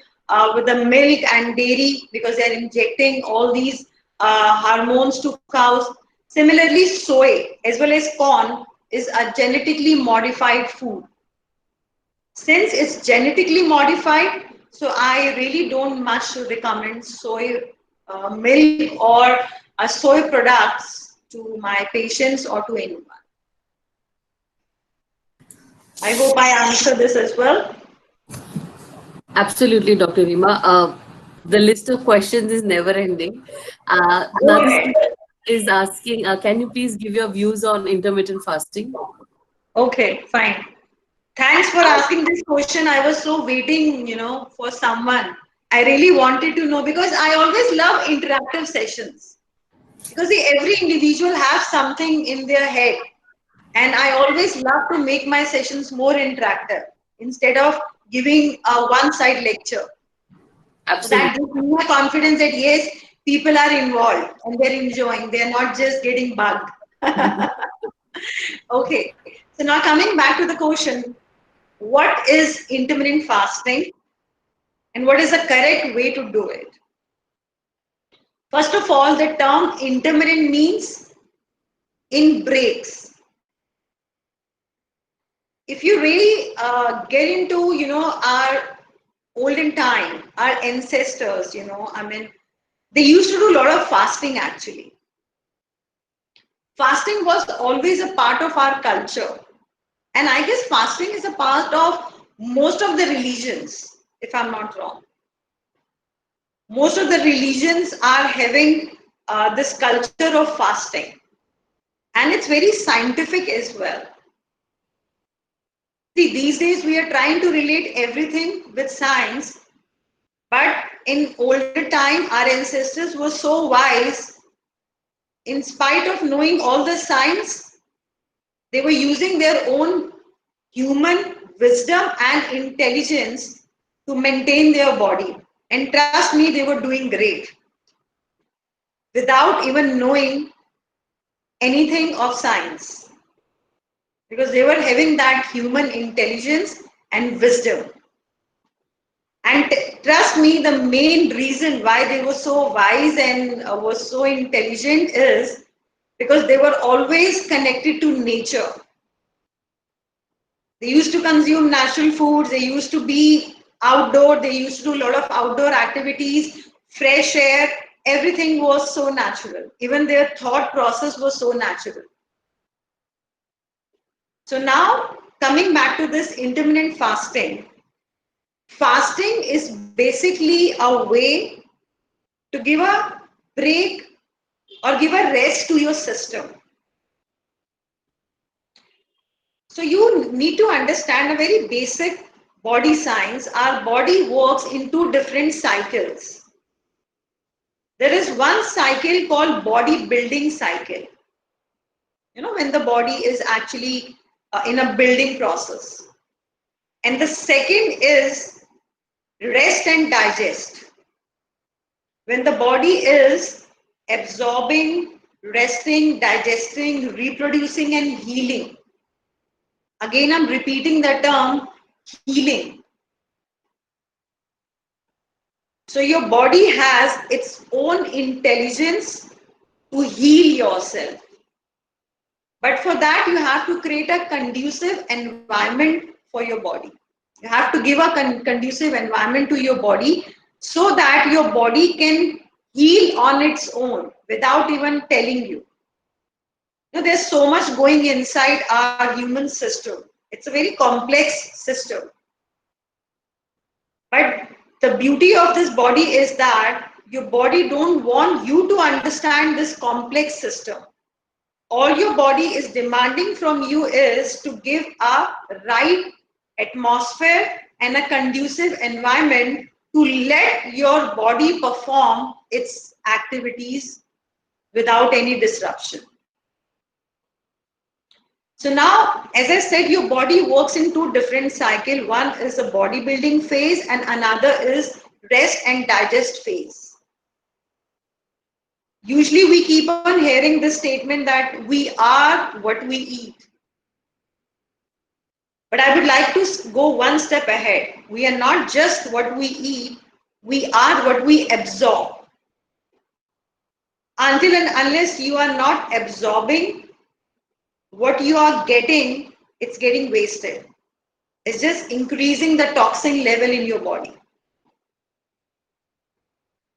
with the milk and dairy because they're injecting all these hormones to cows. Similarly, soy as well as corn is a genetically modified food. Since it's genetically modified, so I really don't much recommend soy milk or soy products to my patients or to anyone. I hope I answered this as well. Absolutely, Dr. Rima. The list of questions is never ending. Go Another ahead. student is asking, can you please give your views on intermittent fasting? Okay, fine. Thanks for asking this question. I was so waiting, for someone. I really wanted to know because I always love interactive sessions. Because see, every individual has something in their head, and I always love to make my sessions more interactive instead of giving a one-side lecture. So that Absolutely. gives me a confidence that yes, people are involved and they're enjoying. They're not just getting bugged. Okay. So now coming back to the question, what is intermittent fasting and what is the correct way to do it? First of all, the term intermittent means in breaks. If you really get into, our olden time, our ancestors, I mean, they used to do a lot of fasting actually. Fasting was always a part of our culture. And I guess fasting is a part of most of the religions, if I'm not wrong. Most of the religions are having this culture of fasting. And it's very scientific as well. See, these days we are trying to relate everything with science, but in older time, our ancestors were so wise. In spite of knowing all the science, they were using their own human wisdom and intelligence to maintain their body. And trust me, they were doing great without even knowing anything of science because they were having that human intelligence and wisdom. And trust me, the main reason why they were so wise and were so intelligent is because they were always connected to nature. They used to consume natural foods, they used to be outdoor, they used to do a lot of outdoor activities, fresh air, everything was so natural. Even their thought process was so natural. So now, coming back to this intermittent fasting, fasting is basically a way to give a break or give a rest to your system. So you need to understand a very basic body science, our body works in two different cycles. There is one cycle called body building cycle. When the body is actually in a building process. And the second is rest and digest. When the body is absorbing, resting, digesting, reproducing, and healing. Again, I'm repeating the term healing. So your body has its own intelligence to heal yourself. But for that, you have to create a conducive environment for your body. You have to give a conducive environment to your body so that your body can heal on its own without even telling you. There's so much going inside our human system. It's a very complex system. But the beauty of this body is that your body don't want you to understand this complex system. All your body is demanding from you is to give a right atmosphere and a conducive environment to let your body perform its activities without any disruption. So now, as I said, your body works in two different cycles. One is the bodybuilding phase and another is rest and digest phase. Usually we keep on hearing this statement that we are what we eat. But I would like to go one step ahead. We are not just what we eat, we are what we absorb. Until and unless you are not absorbing what you are getting, it's getting wasted. It's just increasing the toxin level in your body.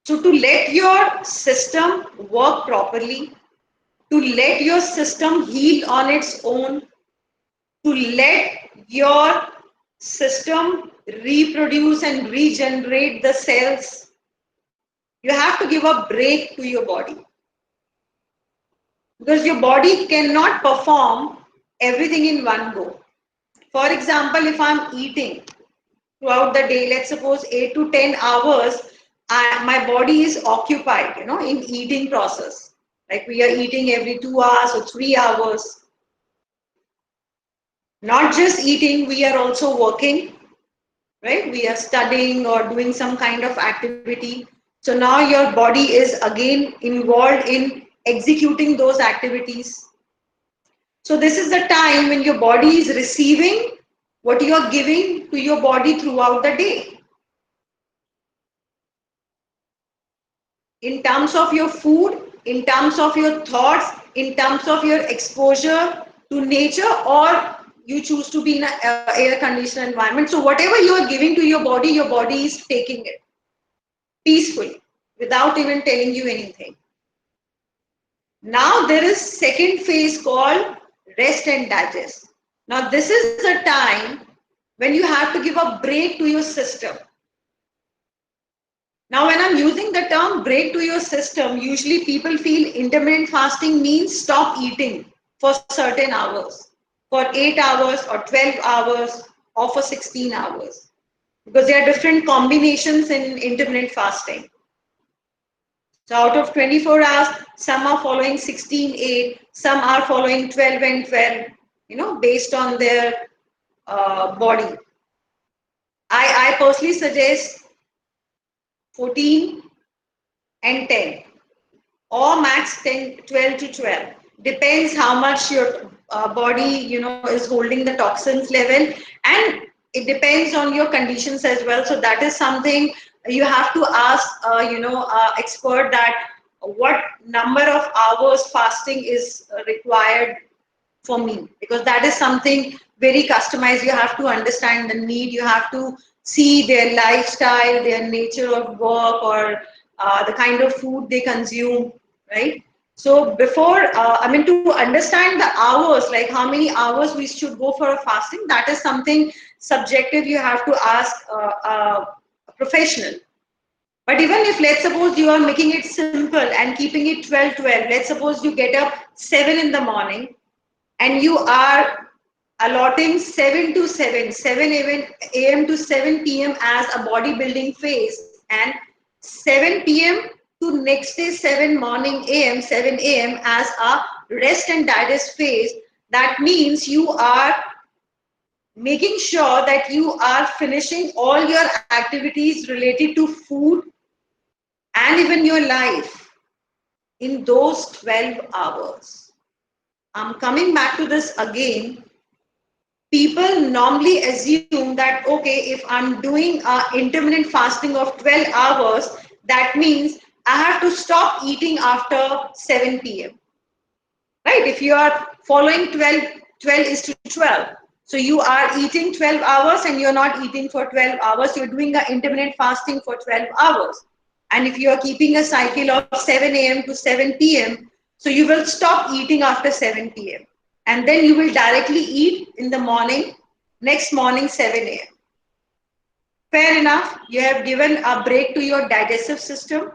So to let your system work properly, to let your system heal on its own, to let your system reproduce and regenerate the cells, you have to give a break to your body. Because your body cannot perform everything in one go. For example, if I'm eating throughout the day, let's suppose 8 to 10 hours, my body is occupied, in eating process. Like we are eating every 2 hours or 3 hours. Not just eating, we are also working, right? We are studying or doing some kind of activity. So now your body is again involved in executing those activities. So this is the time when your body is receiving what you are giving to your body throughout the day. In terms of your food, in terms of your thoughts, in terms of your exposure to nature, or you choose to be in an air conditioned environment. So whatever you are giving to your body is taking it peacefully without even telling you anything. Now there is second phase called rest and digest. Now this is the time when you have to give a break to your system. Now when I'm using the term break to your system, usually people feel intermittent fasting means stop eating for certain hours, for 8 hours or 12 hours or for 16 hours. Because there are different combinations in intermittent fasting. So out of 24 hours, some are following 16-8, some are following 12 and 12, based on their body. I personally suggest 14 and 10 or max 10, 12 to 12. Depends how much your body, is holding the toxins level, and it depends on your conditions as well. So that is something you have to ask, expert that what number of hours fasting is required for me, because that is something very customized. You have to understand the need. You have to see their lifestyle, their nature of work, or the kind of food they consume, right? So before, to understand the hours, like how many hours we should go for a fasting, that is something subjective. You have to ask a professional. But even if, let's suppose you are making it simple and keeping it 12-12, let's suppose you get up 7 in the morning and you are allotting 7 to 7, 7 a.m. to 7 p.m. as a bodybuilding phase, and 7 p.m. to next day 7 morning a.m., 7 a.m. as a rest and digest phase, that means you are making sure that you are finishing all your activities related to food and even your life in those 12 hours. I'm coming back to this again. People normally assume that, okay, if I'm doing intermittent fasting of 12 hours, that means I have to stop eating after 7 p.m. Right? If you are following 12 is to 12. So you are eating 12 hours and you're not eating for 12 hours. You're doing an intermittent fasting for 12 hours. And if you are keeping a cycle of 7 a.m. to 7 p.m., so you will stop eating after 7 p.m. And then you will directly eat in the morning, next morning 7 a.m. Fair enough. You have given a break to your digestive system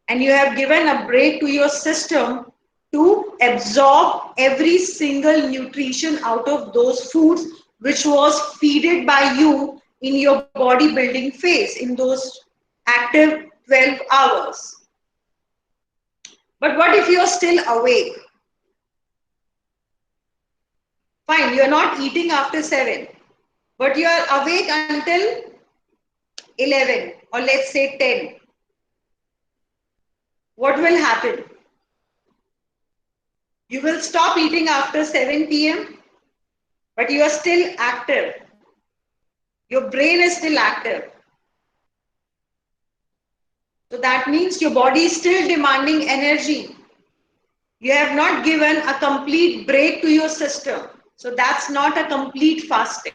and you have given a break to your system to absorb every single nutrition out of those foods which was feeded by you in your bodybuilding phase in those active 12 hours. But what if you're still awake? Fine, you're not eating after 7, but you are awake until 11 or let's say 10. What will happen? You will stop eating after 7 p.m., but you are still active. Your brain is still active. So that means your body is still demanding energy. You have not given a complete break to your system. So that's not a complete fasting.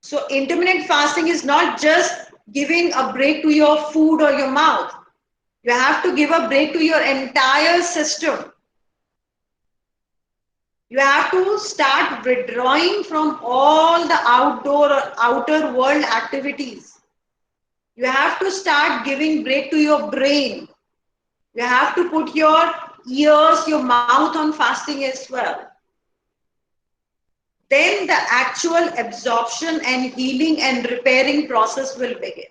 So intermittent fasting is not just giving a break to your food or your mouth. You have to give a break to your entire system. You have to start withdrawing from all the outdoor or outer world activities. You have to start giving break to your brain. You have to put your ears, your mouth on fasting as well. Then the actual absorption and healing and repairing process will begin.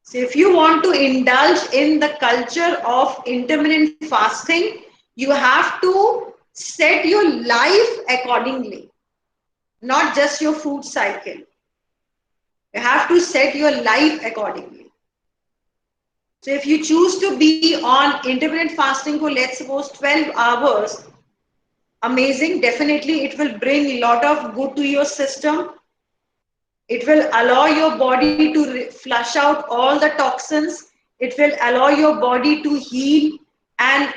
So if you want to indulge in the culture of intermittent fasting, you have to set your life accordingly, not just your food cycle. You have to set your life accordingly. So if you choose to be on intermittent fasting for, let's suppose, 12 hours, amazing, definitely it will bring a lot of good to your system. It will allow your body to flush out all the toxins. It will allow your body to heal and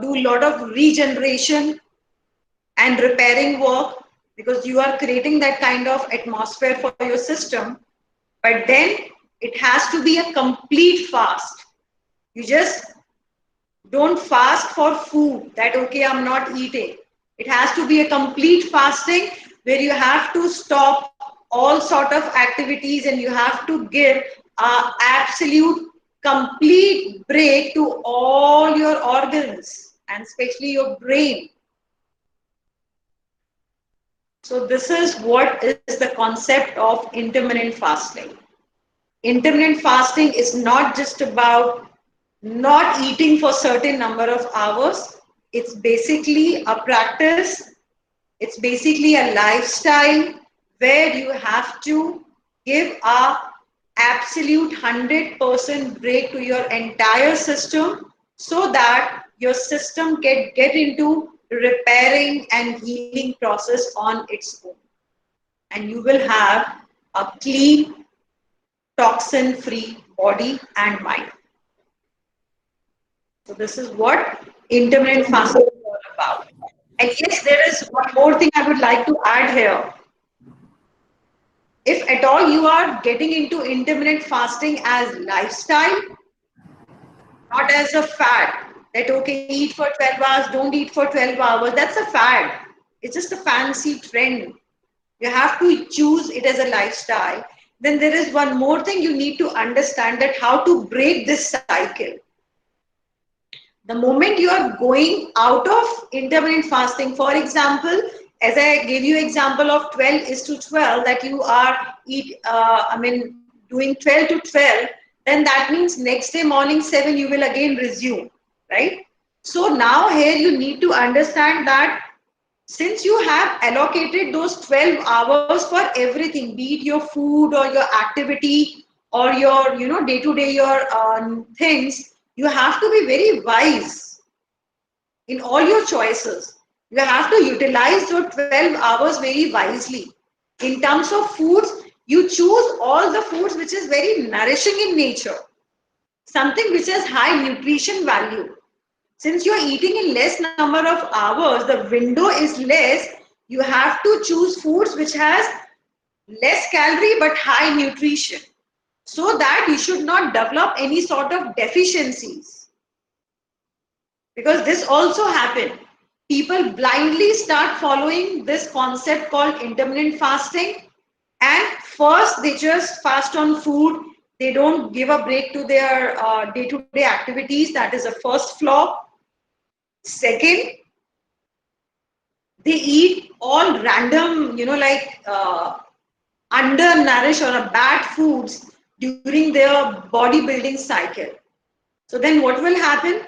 do a lot of regeneration and repairing work, because you are creating that kind of atmosphere for your system. But then it has to be a complete fast. You just don't fast for food, that okay, I'm not eating. It has to be a complete fasting where you have to stop all sort of activities and you have to give an absolute complete break to all your organs and especially your brain. So this is what is the concept of intermittent fasting. Intermittent fasting is not just about not eating for certain number of hours. It's basically a practice. It's basically a lifestyle where you have to give a absolute 100% break to your entire system so that your system can get into repairing and healing process on its own. And you will have a clean, toxin-free body and mind. So this is what intermittent fasting is all about. And yes, there is one more thing I would like to add here. If at all you are getting into intermittent fasting as lifestyle, not as a fad, that okay, eat for 12 hours, don't eat for 12 hours, that's a fad. It's just a fancy trend. You have to choose it as a lifestyle. Then there is one more thing you need to understand, that how to break this cycle. The moment you are going out of intermittent fasting, for example, as I gave you example of 12 is to 12, that you are doing 12 to 12, then that means next day morning 7 you will again resume, right? So now here you need to understand that since you have allocated those 12 hours for everything, be it your food or your activity or your day to day your things, you have to be very wise in all your choices. You have to utilize your 12 hours very wisely. In terms of foods, you choose all the foods which is very nourishing in nature, something which has high nutrition value. Since you're eating in less number of hours, the window is less, you have to choose foods which has less calorie but high nutrition, so that you should not develop any sort of deficiencies. Because this also happened. People blindly start following this concept called intermittent fasting, and first they just fast on food. They don't give a break to their day-to-day activities. That is the first flaw. Second, they eat all random, undernourished or bad foods during their bodybuilding cycle. So then what will happen?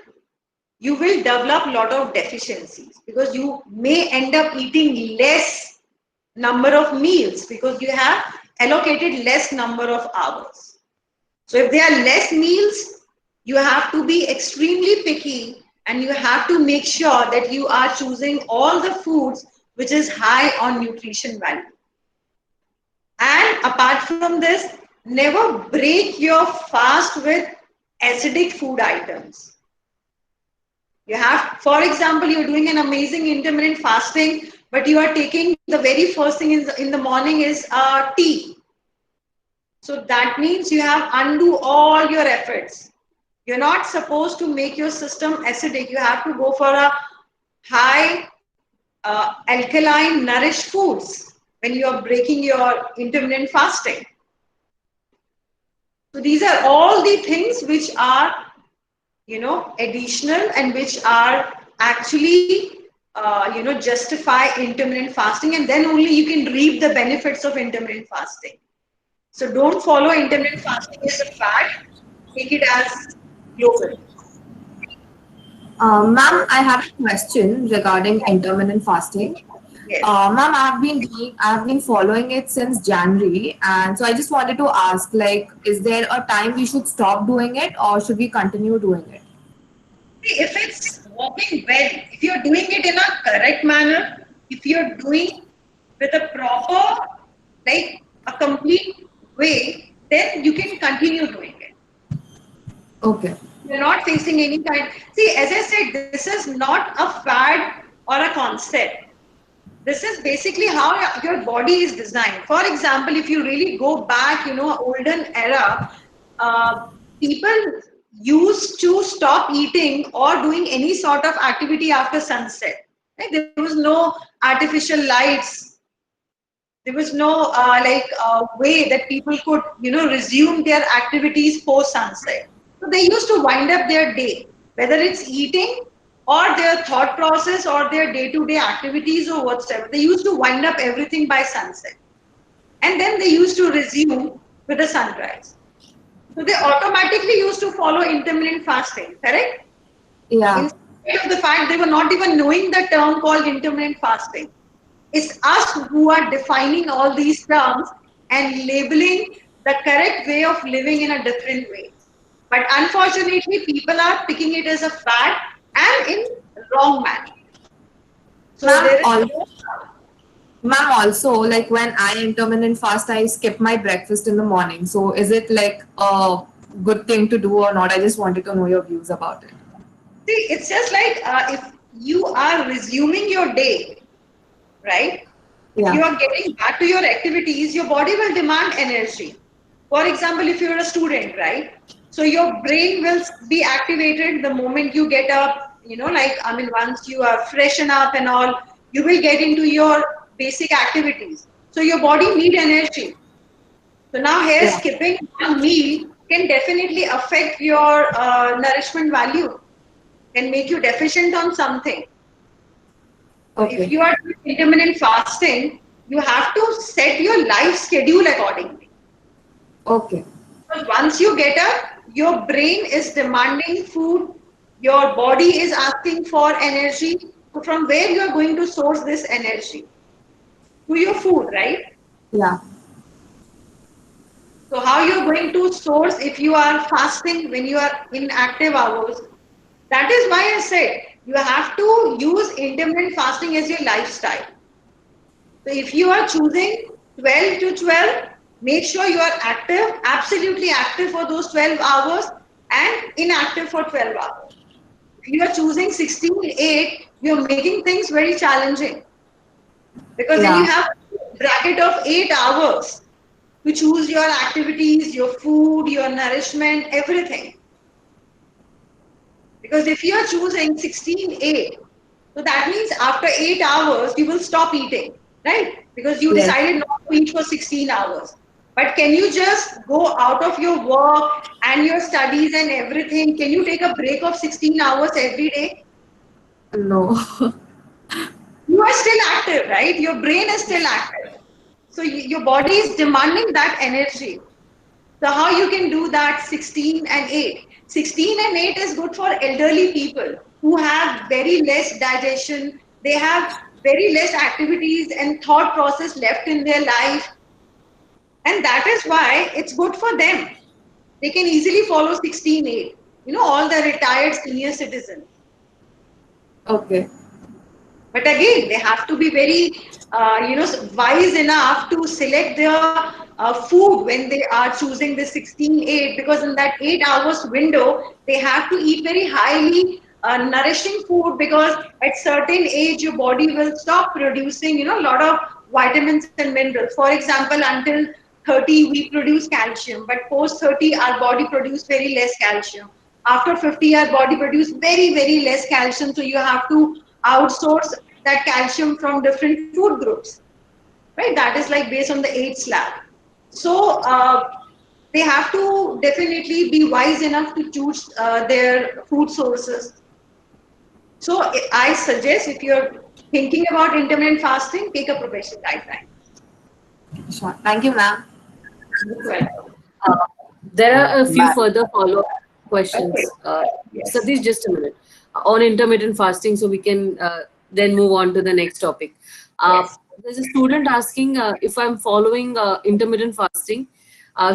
You will develop a lot of deficiencies because you may end up eating less number of meals because you have allocated less number of hours. So if there are less meals, you have to be extremely picky and you have to make sure that you are choosing all the foods which is high on nutrition value. And apart from this, never break your fast with acidic food items. You have, for example, you're doing an amazing intermittent fasting, but you are taking the very first thing in the morning is tea. So that means you have undo all your efforts. You're not supposed to make your system acidic. You have to go for a high alkaline nourished foods when you are breaking your intermittent fasting. So these are all the things which are, additional and which are actually, justify intermittent fasting, and then only you can reap the benefits of intermittent fasting. So don't follow intermittent fasting as a fad. Take it as global. Ma'am, I have a question regarding intermittent fasting. Yes. Ma'am, I've been following it since January, and so I just wanted to ask, like, is there a time we should stop doing it, or should we continue doing it? See, if it's working well, if you're doing it in a correct manner, if you're doing with a proper, like a complete way, then you can continue doing it. Okay. You're not facing any kind. See, as I said, this is not a fad or a concept. This is basically how your body is designed. For example, if you really go back, olden era, people used to stop eating or doing any sort of activity after sunset. Right? There was no artificial lights. There was no way that people could, resume their activities post sunset. So they used to wind up their day, whether it's eating or their thought process or their day-to-day activities or whatsoever. They used to wind up everything by sunset. And then they used to resume with the sunrise. So they automatically used to follow intermittent fasting, correct? Yeah. In spite of the fact they were not even knowing the term called intermittent fasting. It's us who are defining all these terms and labeling the correct way of living in a different way. But unfortunately, people are picking it as a fad and in wrong manner. So Ma'am, there is no. ma'am, also, like when I intermittent fast, I skip my breakfast in the morning. So is it like a good thing to do or not? I just wanted to know your views about it. See, it's just like if you are resuming your day, right? If you Yeah. are getting back to your activities, your body will demand energy. For example, if you're a student, right? So your brain will be activated the moment you get up, once you are freshen up and all, you will get into your basic activities. So your body need energy. So now here Yeah. skipping one meal can definitely affect your nourishment value. can make you deficient on something. So if Okay. you are doing intermittent fasting, you have to set your life schedule accordingly. Okay. Because once you get up, your brain is demanding food, your body is asking for energy. So from where you are going to source this energy? To your food, right? Yeah. So how you're going to source if you are fasting when you are in active hours? That is why I said you have to use intermittent fasting as your lifestyle. So if you are choosing 12 to 12, make sure you are active, absolutely active for those 12 hours and inactive for 12 hours. If you are choosing 16/8, you're making things very challenging because then you Yeah. have a bracket of 8 hours to choose your activities, your food, your nourishment, everything. Because if you are choosing 16/8, so that means after 8 hours, you will stop eating, right? Because you Yes. decided not to eat for 16 hours. But can you just go out of your work and your studies and everything? Can you take a break of 16 hours every day? No. You are still active, right? Your brain is still active. So your body is demanding that energy. So how you can do that 16 and 8? 16 and 8 is good for elderly people who have very less digestion, they have very less activities and thought process left in their life. And that is why it's good for them. They can easily follow 16/8. You know, all the retired senior citizens. Okay. But again, they have to be very, wise enough to select their food when they are choosing the 16/8 because in that 8 hours window, they have to eat very highly nourishing food because at certain age, your body will stop producing, a lot of vitamins and minerals. For example, until 30, we produce calcium, but post 30, our body produce very less calcium. After 50, our body produce very, very less calcium. So you have to outsource that calcium from different food groups, right? That is like based on the age slab. So they have to definitely be wise enough to choose their food sources. So I suggest if you're thinking about intermittent fasting, take a professional guideline. Sure. Thank you, ma'am. Right. Uh, there are a few Ma'am, further follow-up Okay. questions. Yes. Satish, just a minute. On intermittent fasting, so we can then move on to the next topic. Uh, Yes. there's a student asking if I'm following intermittent fasting,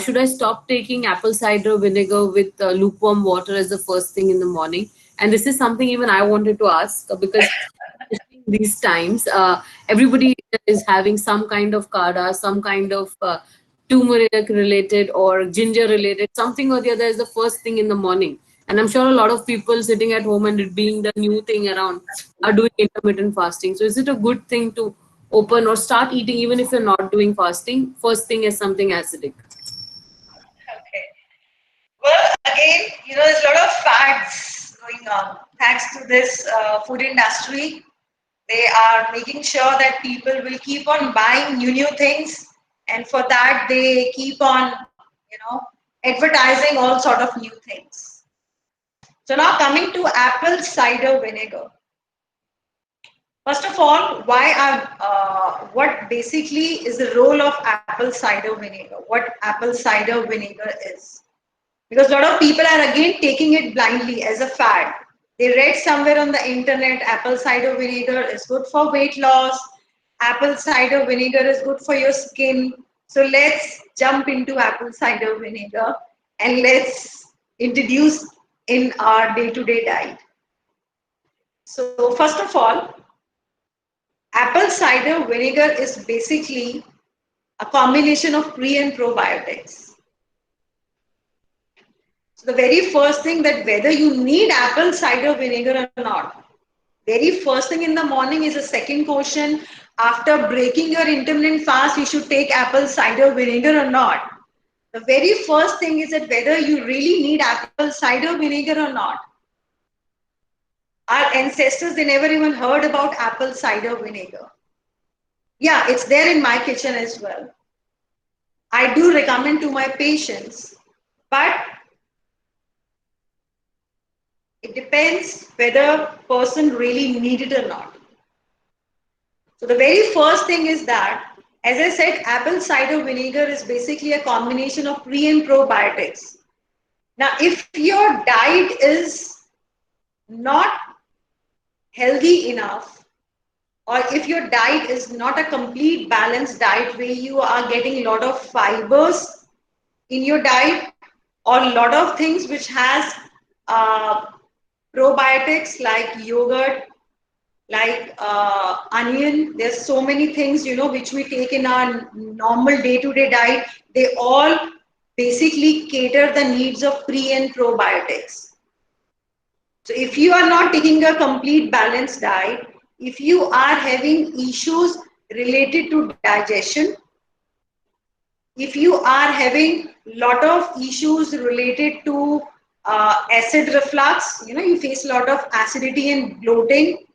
should I stop taking apple cider vinegar with lukewarm water as the first thing in the morning? And this is something even I wanted to ask because especially in these times, everybody is having some kind of kada, some kind of turmeric related or ginger related, something or the other is the first thing in the morning. And I'm sure a lot of people sitting at home and it being the new thing around are doing intermittent fasting. So is it a good thing to open or start eating even if you're not doing fasting? First thing is something acidic. Okay. Well, again, there's a lot of fads going on. Thanks to this food industry, they are making sure that people will keep on buying new things, and for that they keep on, advertising all sort of new things. So now coming to apple cider vinegar. First of all, what basically is the role of apple cider vinegar? What apple cider vinegar is? Because a lot of people are again taking it blindly as a fad. They read somewhere on the internet apple cider vinegar is good for weight loss, apple cider vinegar is good for your skin. So let's jump into apple cider vinegar and let's introduce in our day-to-day diet. So first of all, apple cider vinegar is basically a combination of pre and probiotics. So the very first thing that whether you need apple cider vinegar or not, very first thing in the morning is a second question. After breaking your intermittent fast, you should take apple cider vinegar or not. The very first thing is that whether you really need apple cider vinegar or not. Our ancestors, they never even heard about apple cider vinegar. Yeah, it's there in my kitchen as well. I do recommend to my patients, but It depends whether person really need it or not. So the very first thing is that, as I said, apple cider vinegar is basically a combination of pre and probiotics. Now, if your diet is not healthy enough, or if your diet is not a complete balanced diet where you are getting a lot of fibers in your diet, or a lot of things which has uh, probiotics like yogurt, like onion. There's so many things, which we take in our normal day-to-day diet. They all basically cater the needs of pre and probiotics. So if you are not taking a complete balanced diet, if you are having issues related to digestion, if you are having lot of issues related to acid reflux, you face a lot of acidity and bloating,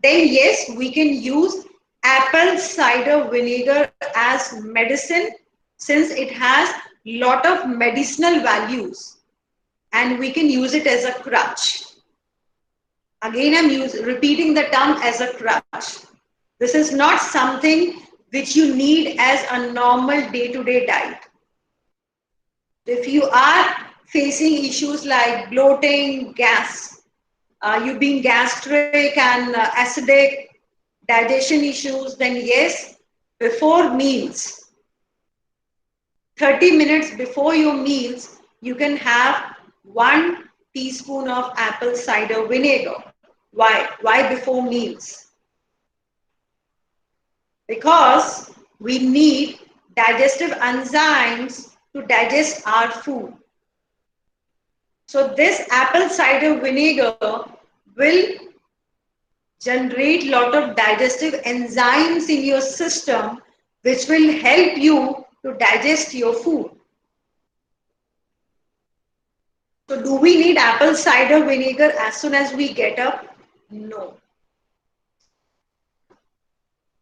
then yes, we can use apple cider vinegar as medicine, since it has lot of medicinal values, and we can use it as a crutch. Again, I'm repeating the term as a crutch. This is not something which you need as a normal day-to-day diet. If you are facing issues like bloating, gas, you being gastric and acidic, digestion issues, then yes, before meals, 30 minutes before your meals, you can have 1 teaspoon of apple cider vinegar. Why? Why before meals? Because we need digestive enzymes to digest our food. So this apple cider vinegar will generate lot of digestive enzymes in your system, which will help you to digest your food. So do we need apple cider vinegar as soon as we get up? No.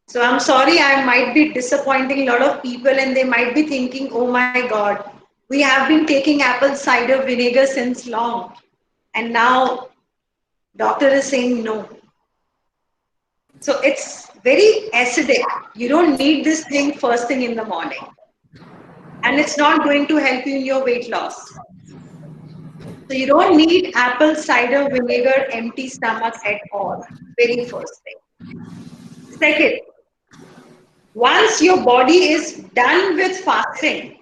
So I'm sorry, I might be disappointing a lot of people, and they might be thinking, oh my God, we have been taking apple cider vinegar since long, and now doctor is saying no. So it's very acidic. You don't need this thing first thing in the morning. And it's not going to help you in your weight loss. So you don't need apple cider vinegar empty stomach at all. Very first thing. Second, once your body is done with fasting,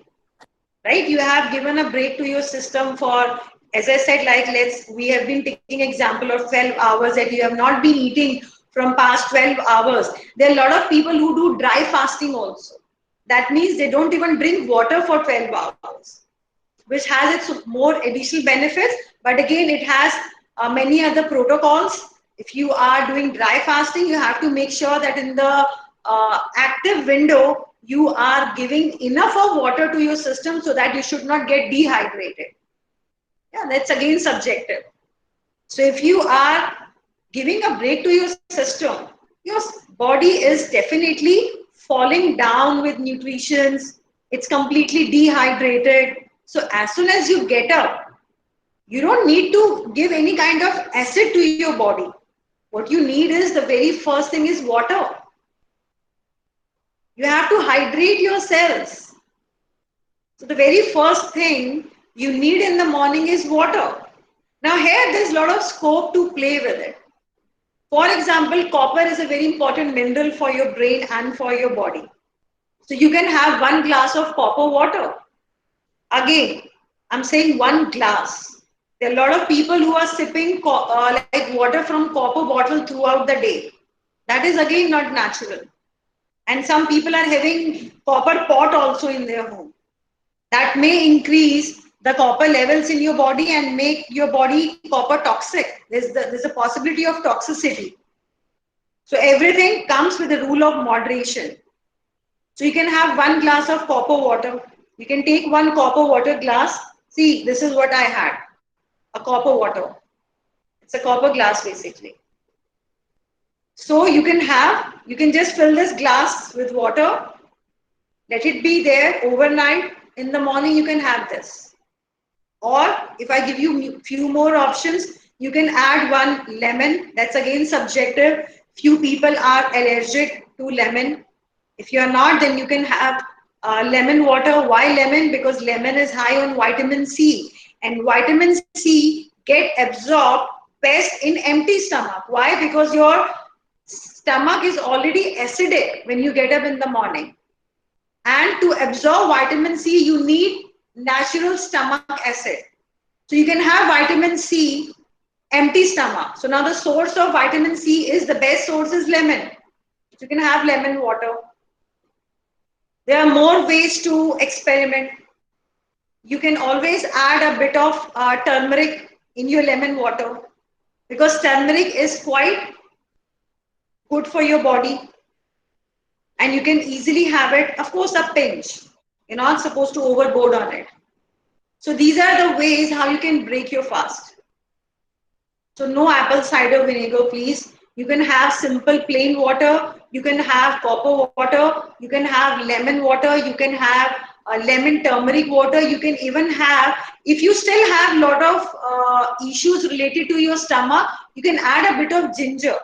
right? You have given a break to your system for, as I said, like we have been taking example of 12 hours that you have not been eating from past 12 hours. There are a lot of people who do dry fasting also. That means they don't even drink water for 12 hours, which has its more additional benefits. But again, it has many other protocols. If you are doing dry fasting, you have to make sure that in the active window, you are giving enough of water to your system so that you should not get dehydrated. Yeah, that's again subjective. So if you are giving a break to your system, your body is definitely falling down with nutrition. It's completely dehydrated. So as soon as you get up, you don't need to give any kind of acid to your body. What you need is, the very first thing is water. You have to hydrate your cells. So the very first thing you need in the morning is water. Now here there's a lot of scope to play with it. For example, copper is a very important mineral for your brain and for your body. So you can have 1 glass of copper water. Again, I'm saying 1 glass. There are a lot of people who are sipping like water from copper bottle throughout the day. That is again not natural. And some people are having copper pot also in their home. That may increase the copper levels in your body and make your body copper toxic. There's a possibility of toxicity. So everything comes with a rule of moderation. So you can have 1 glass of copper water. You can take 1 copper water glass. See, this is what I had, a copper water. It's a copper glass basically. So you can just fill this glass with water, let it be there overnight. In the morning, you can have this. Or if I give you few more options, You can add one lemon. That's again subjective. Few people are allergic to lemon. If you are not, then you can have lemon water. Why lemon? Because lemon is high on vitamin C, and vitamin C get absorbed best in empty stomach. Why? Because your stomach is already acidic when you get up in the morning. And to absorb vitamin C, you need natural stomach acid. So you can have vitamin C empty stomach. So now the source of vitamin C is the best source is lemon. So you can have lemon water. There are more ways to experiment. You can always add a bit of turmeric in your lemon water because turmeric is quite good for your body and you can easily have it, of course, a pinch. You're not supposed to overboard on it. So these are the ways how you can break your fast. So no apple cider vinegar, please. You can have simple plain water. You can have copper water. You can have lemon water. You can have lemon turmeric water. You can even have, if you still have a lot of issues related to your stomach, you can add a bit of ginger.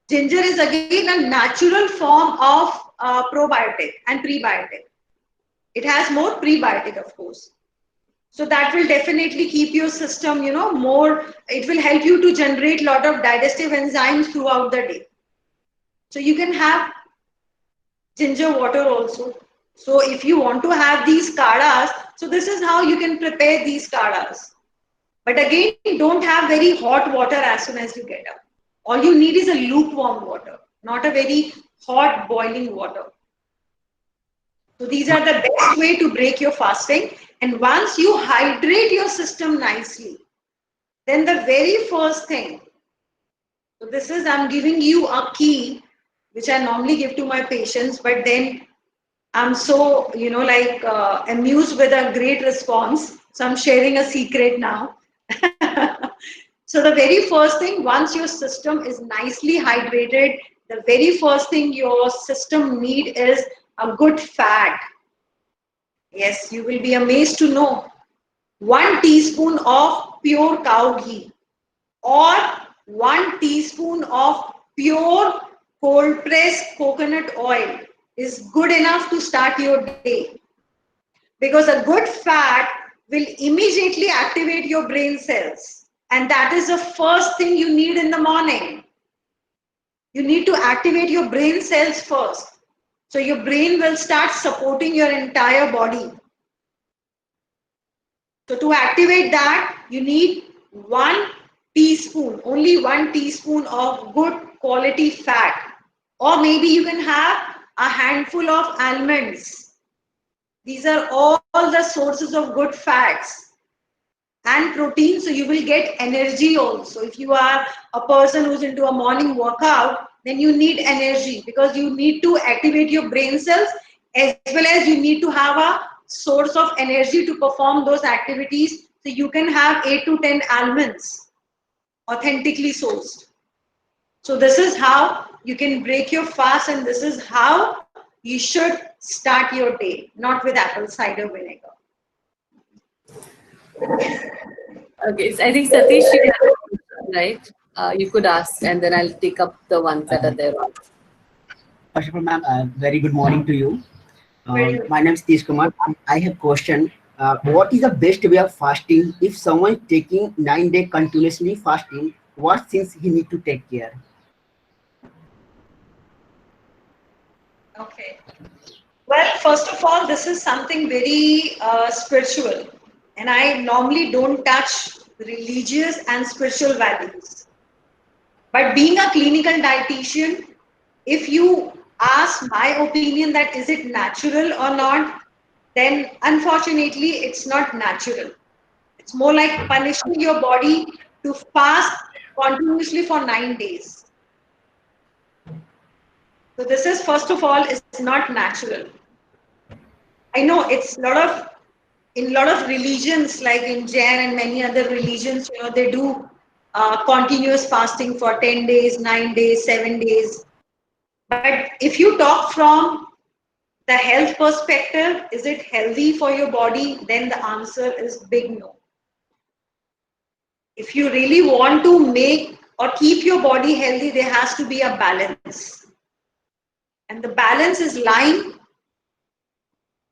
Ginger is again a natural form of probiotic and prebiotic. It has more prebiotic, of course. So that will definitely keep your system, more, it will help you to generate a lot of digestive enzymes throughout the day. So you can have ginger water also. So if you want to have these kadhas, so this is how you can prepare these kadhas. But again, don't have very hot water as soon as you get up. All you need is a lukewarm water, not a very hot boiling water. So these are the best way to break your fasting. And once you hydrate your system nicely, then the very first thing, so this is, I'm giving you a key, which I normally give to my patients, but then I'm so, amused with a great response. So I'm sharing a secret now. So the very first thing, once your system is nicely hydrated, the very first thing your system need is a good fat. Yes, you will be amazed to know 1 teaspoon of pure cow ghee or 1 teaspoon of pure cold pressed coconut oil is good enough to start your day. Because a good fat will immediately activate your brain cells. And that is the first thing you need in the morning. You need to activate your brain cells first. So your brain will start supporting your entire body. So to activate that, you need 1 teaspoon, only 1 teaspoon of good quality fat. Or maybe you can have a handful of almonds. These are all the sources of good fats and protein, so you will get energy also. If you are a person who's into a morning workout, then you need energy because you need to activate your brain cells as well as you need to have a source of energy to perform those activities. So you can have 8 to 10 almonds, authentically sourced. So this is how you can break your fast and this is how you should start your day, not with apple cider vinegar. Okay, so I think Satish, you have a question, right? You could ask, and then I'll take up the ones that are there. First of all, ma'am, very good morning to you. Very good. My name is Tish Kumar. I have question. What is the best way of fasting if someone is taking 9 day continuously fasting? What things he need to take care? Okay. Well, first of all, this is something very spiritual, and I normally don't touch religious and spiritual values. But being a clinical dietitian, if you ask my opinion that is it natural or not, then unfortunately it's not natural. It's more like punishing your body to fast continuously for 9 days. So this is first of all is not natural. I know it's in a lot of religions like in Jain and many other religions, they do continuous fasting for 10 days, 9 days, 7 days. But if you talk from the health perspective, is it healthy for your body? Then the answer is big no. If you really want to make or keep your body healthy, there has to be a balance. And the balance is lying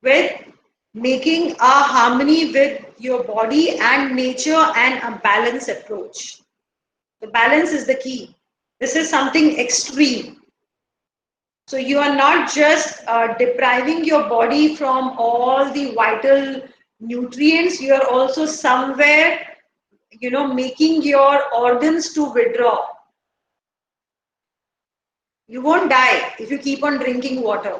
with making a harmony with your body and nature and a balanced approach. The balance is the key. This is something extreme. So you are not just depriving your body from all the vital nutrients, you are also somewhere, making your organs to withdraw. You won't die if you keep on drinking water.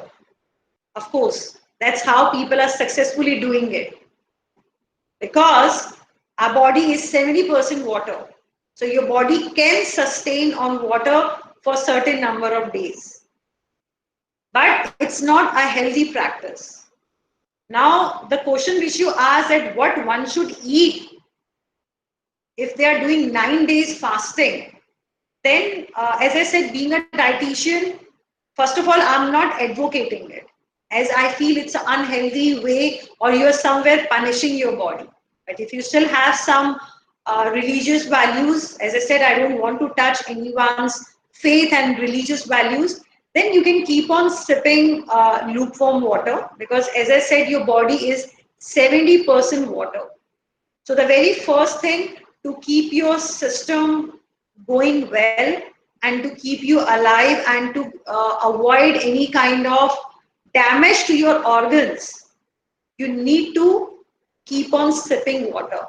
Of course, that's how people are successfully doing it. Because our body is 70% water. So your body can sustain on water for a certain number of days. But it's not a healthy practice. Now, the question which you asked that what one should eat if they are doing 9 days fasting, then as I said, being a dietitian, first of all, I'm not advocating it, as I feel it's an unhealthy way or you're somewhere punishing your body. But if you still have some religious values, as I said, I don't want to touch anyone's faith and religious values, then you can keep on sipping lukewarm water, because as I said, your body is 70% water. So the very first thing to keep your system going well and to keep you alive and to avoid any kind of damage to your organs, you need to keep on sipping water.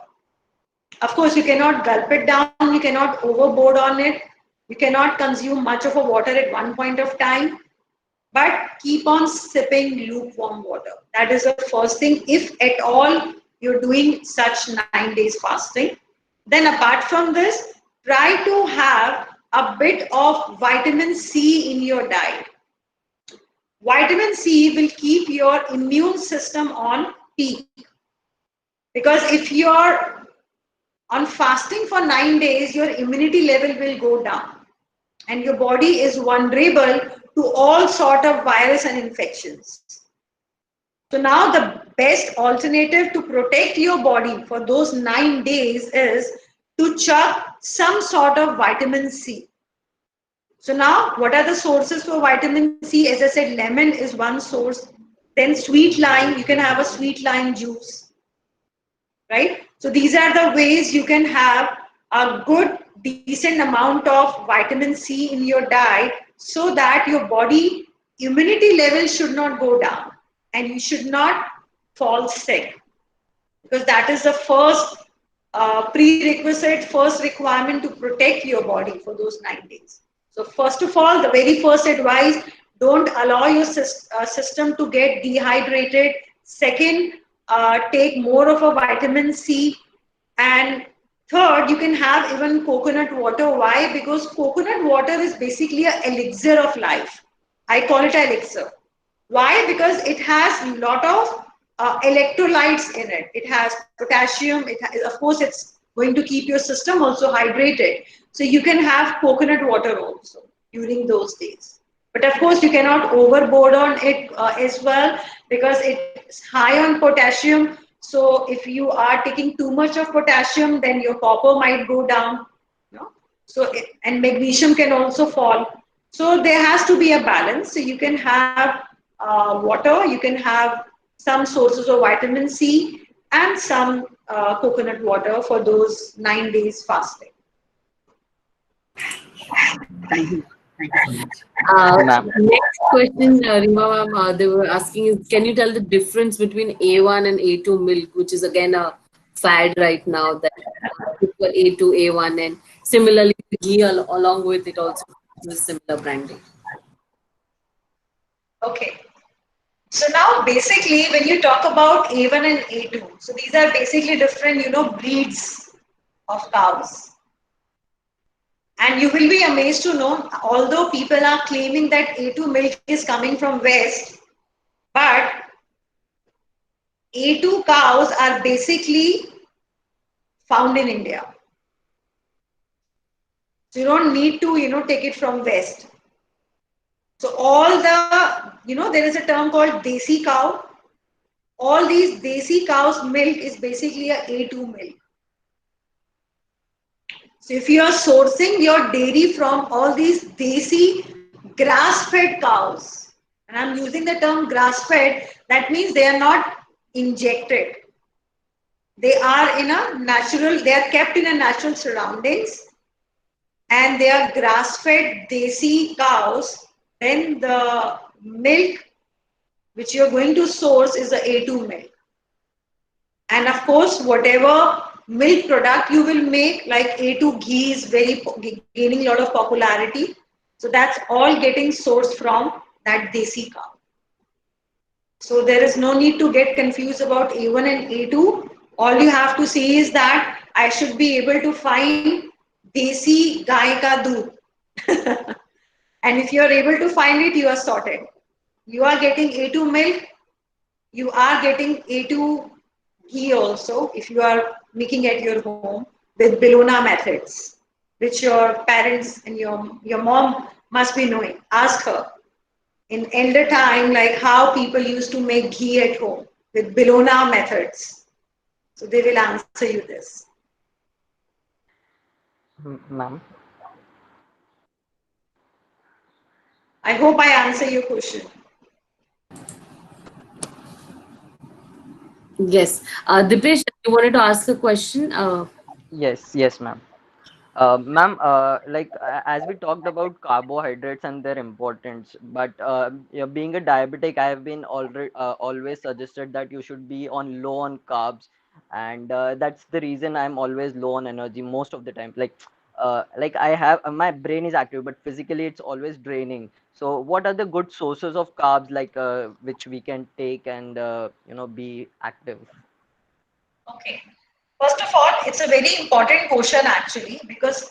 Of course, you cannot gulp it down, you cannot overboard on it, you cannot consume much of a water at one point of time, but keep on sipping lukewarm water. That is the first thing, if at all you're doing such 9 days fasting. Then apart from this, try to have a bit of vitamin C in your diet. Vitamin C will keep your immune system on peak. Because if you're on fasting for 9 days, your immunity level will go down. And your body is vulnerable to all sort of virus and infections. So now the best alternative to protect your body for those 9 days is to chuck some sort of vitamin C. So now what are the sources for vitamin C? As I said, lemon is one source. Then sweet lime, you can have a sweet lime juice, right? So these are the ways you can have a good, decent amount of vitamin C in your diet, so that your body immunity level should not go down and you should not fall sick, because that is the first prerequisite, first requirement to protect your body for those 9 days. So first of all, the very first advice, don't allow your system to get dehydrated. Second, take more of a vitamin C. And third, you can have even coconut water. Why? Because coconut water is basically an elixir of life. I call it elixir. Why? Because it has a lot of electrolytes in it. It has potassium. Of course, it's going to keep your system also hydrated. So you can have coconut water also during those days. But of course, you cannot overboard on it as well, because it's high on potassium. So if you are taking too much of potassium, then your copper might go down. And magnesium can also fall. So there has to be a balance. So you can have water, you can have some sources of vitamin C and some coconut water for those 9 days fasting. Thank you. Thank you so much. Ma'am. Next question, Rima ma'am, they were asking is, can you tell the difference between A1 and A2 milk, which is again a fad right now, that people A2, A1, and similarly ghee along with it also is similar branding. Okay. So now basically when you talk about A1 and A2, so these are basically different, breeds of cows. And you will be amazed to know, although people are claiming that A2 milk is coming from West, but A2 cows are basically found in India. So you don't need to, take it from West. So all there is a term called desi cow. All these desi cows' milk is basically a A2 milk. So if you are sourcing your dairy from all these desi grass-fed cows, and I'm using the term grass-fed, that means they are not injected. They are in a natural, they are kept in a natural surroundings, and they are grass-fed desi cows, then the milk which you are going to source is the A2 milk. And of course, whatever milk product you will make, like A2 ghee is gaining a lot of popularity. So that's all getting sourced from that desi cow. So there is no need to get confused about A1 and A2. All you have to see is that I should be able to find desi gai ka doodh. And if you are able to find it, you are sorted. You are getting A2 milk, you are getting A2 ghee also if you are making at your home with Bellona methods, which your parents and your mom must be knowing. Ask her in elder time, like how people used to make ghee at home with Bellona methods. So they will answer you this. Ma'am. I hope I answer your question. Yes. Dipesh, you wanted to ask a question? Yes, ma'am. Ma'am, as we talked about carbohydrates and their importance, but yeah, being a diabetic, I have been already always suggested that you should be on low on carbs, and that's the reason I'm always low on energy most of the time. Like I have my brain is active, but physically it's always draining. So, what are the good sources of carbs which we can take and be active? Okay. First of all, it's a very important question actually because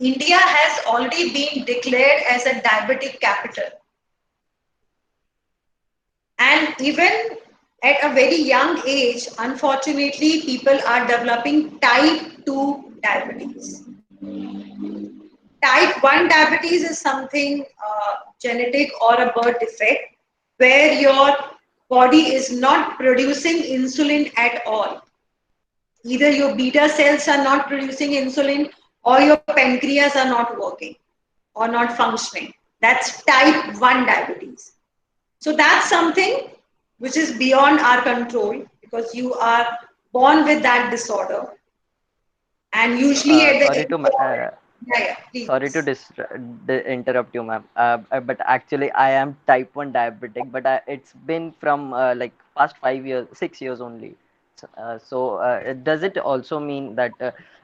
India has already been declared as a diabetic capital. And even at a very young age, unfortunately, people are developing type 2 diabetes. Type 1 diabetes is something genetic or a birth defect where your body is not producing insulin at all. Either your beta cells are not producing insulin or your pancreas are not working or not functioning. That's type 1 diabetes. So that's something which is beyond our control because you are born with that disorder. And usually at the Sorry age to of, yeah, Sorry to please. interrupt you, ma'am. But actually, I am type 1 diabetic, but it's been from like past 5 years, 6 years only. Does it also mean that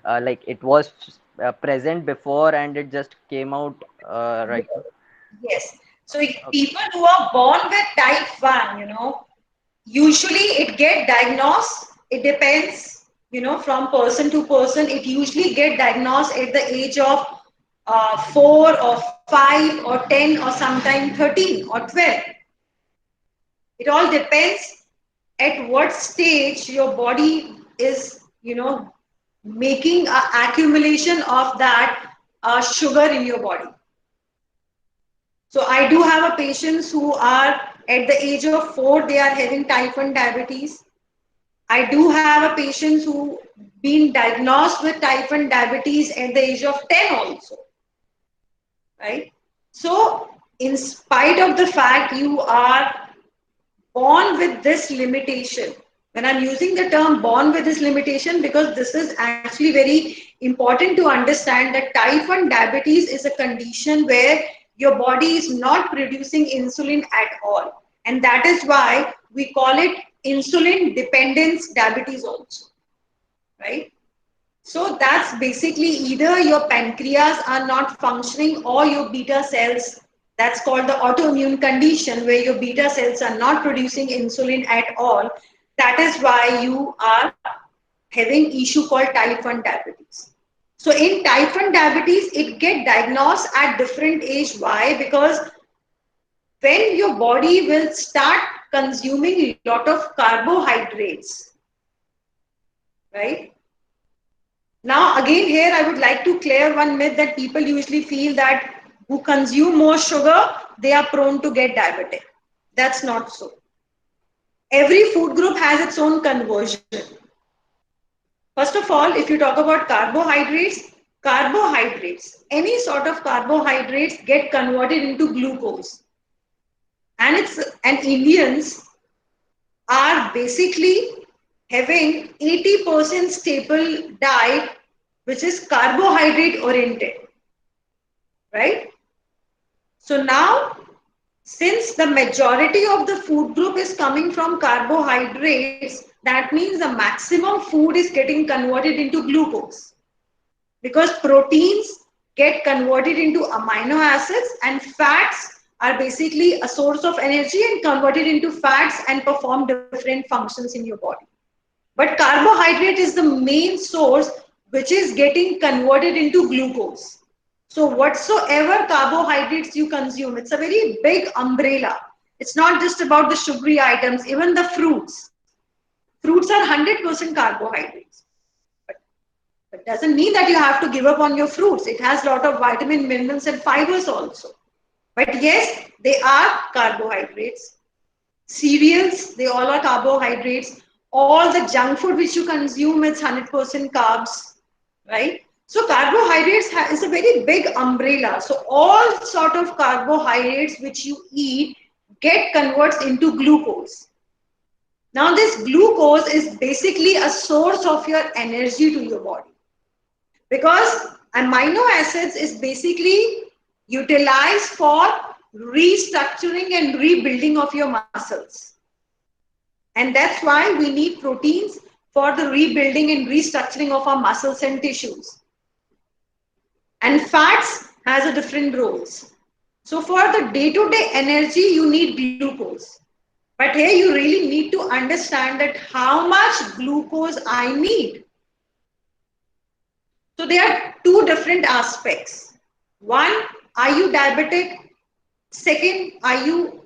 like it was present before and it just came out right now? Yes. So Okay. people who are born with type 1, usually it get diagnosed. It depends, from person to person. It usually get diagnosed at the age of 4 or 5 or 10 or sometime 13 or 12. It all depends at what stage your body is, making a accumulation of that sugar in your body. So I do have a patients who are at the age of 4, they are having type 1 diabetes. I do have a patients who been diagnosed with type 1 diabetes at the age of 10 also, right? So in spite of the fact you are born with this limitation, when I'm using the term born with this limitation because this is actually very important to understand that type 1 diabetes is a condition where your body is not producing insulin at all, and that is why we call it insulin dependence diabetes also, right? So that's basically either your pancreas are not functioning or your beta cells. That's called the autoimmune condition where your beta cells are not producing insulin at all. That is why you are having issue called type 1 diabetes. So in type 1 diabetes, it get diagnosed at different age. Why? Because when your body will start consuming a lot of carbohydrates, right? Now, again, here I would like to clear one myth that people usually feel that who consume more sugar, they are prone to get diabetic. That's not so. Every food group has its own conversion. First of all, if you talk about carbohydrates, carbohydrates, any sort of carbohydrates get converted into glucose. And Indians are basically having 80% staple diet, which is carbohydrate oriented, right? So now, since the majority of the food group is coming from carbohydrates, that means the maximum food is getting converted into glucose, because proteins get converted into amino acids and fats are basically a source of energy and converted into fats and perform different functions in your body. But carbohydrate is the main source which is getting converted into glucose. So whatsoever carbohydrates you consume, it's a very big umbrella. It's not just about the sugary items, even the fruits. Fruits are 100% carbohydrates. But doesn't mean that you have to give up on your fruits. It has a lot of vitamin, minerals and fibers also. But yes, they are carbohydrates. Cereals, they all are carbohydrates. All the junk food which you consume, it's 100% carbs, right? So carbohydrates is a very big umbrella. So all sort of carbohydrates which you eat get converted into glucose. Now this glucose is basically a source of your energy to your body, because amino acids is basically utilized for restructuring and rebuilding of your muscles. And that's why we need proteins for the rebuilding and restructuring of our muscles and tissues. And fats has a different roles. So for the day-to-day energy, you need glucose. But here you really need to understand that how much glucose I need. So there are two different aspects. One, are you diabetic? Second, are you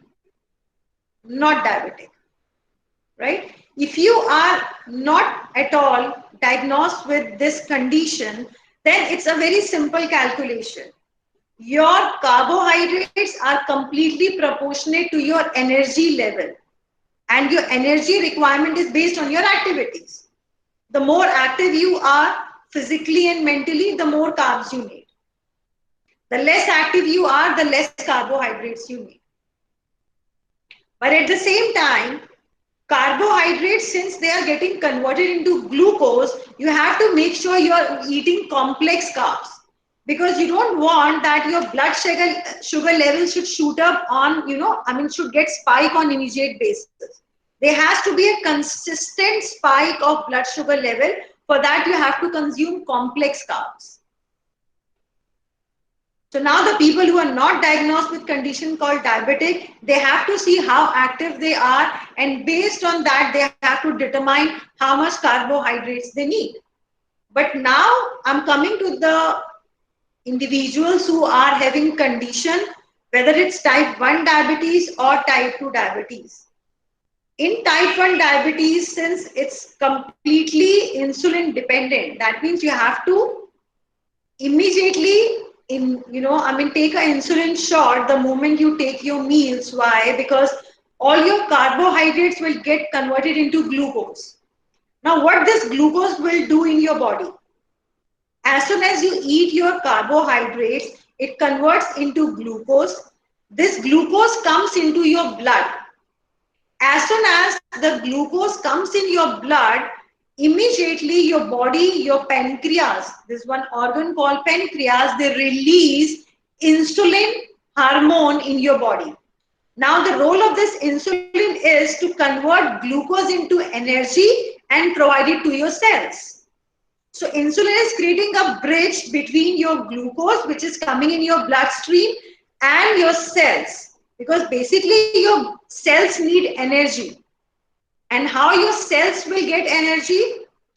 not diabetic? Right? If you are not at all diagnosed with this condition, then it's a very simple calculation. Your carbohydrates are completely proportionate to your energy level, and your energy requirement is based on your activities. The more active you are physically and mentally, the more carbs you need. The less active you are, the less carbohydrates you need. But at the same time, carbohydrates, since they are getting converted into glucose, you have to make sure you are eating complex carbs, because you don't want that your blood sugar level should shoot up on, should get spike on immediate basis. There has to be a consistent spike of blood sugar level. For that, you have to consume complex carbs. So now the people who are not diagnosed with condition called diabetic, they have to see how active they are, and based on that, they have to determine how much carbohydrates they need. But now I'm coming to the individuals who are having condition, whether it's type 1 diabetes or type 2 diabetes. In type 1 diabetes, since it's completely insulin dependent, that means you have to immediately take an insulin shot the moment you take your meals. Why? Because all your carbohydrates will get converted into glucose. Now what this glucose will do in your body? As soon as you eat your carbohydrates, it converts into glucose. This glucose comes into your blood. As soon as the glucose comes in your blood, immediately your body, your pancreas, this one organ called pancreas, they release insulin hormone in your body. Now the role of this insulin is to convert glucose into energy and provide it to your cells. So insulin is creating a bridge between your glucose, which is coming in your bloodstream, and your cells, because basically your cells need energy. And how your cells will get energy?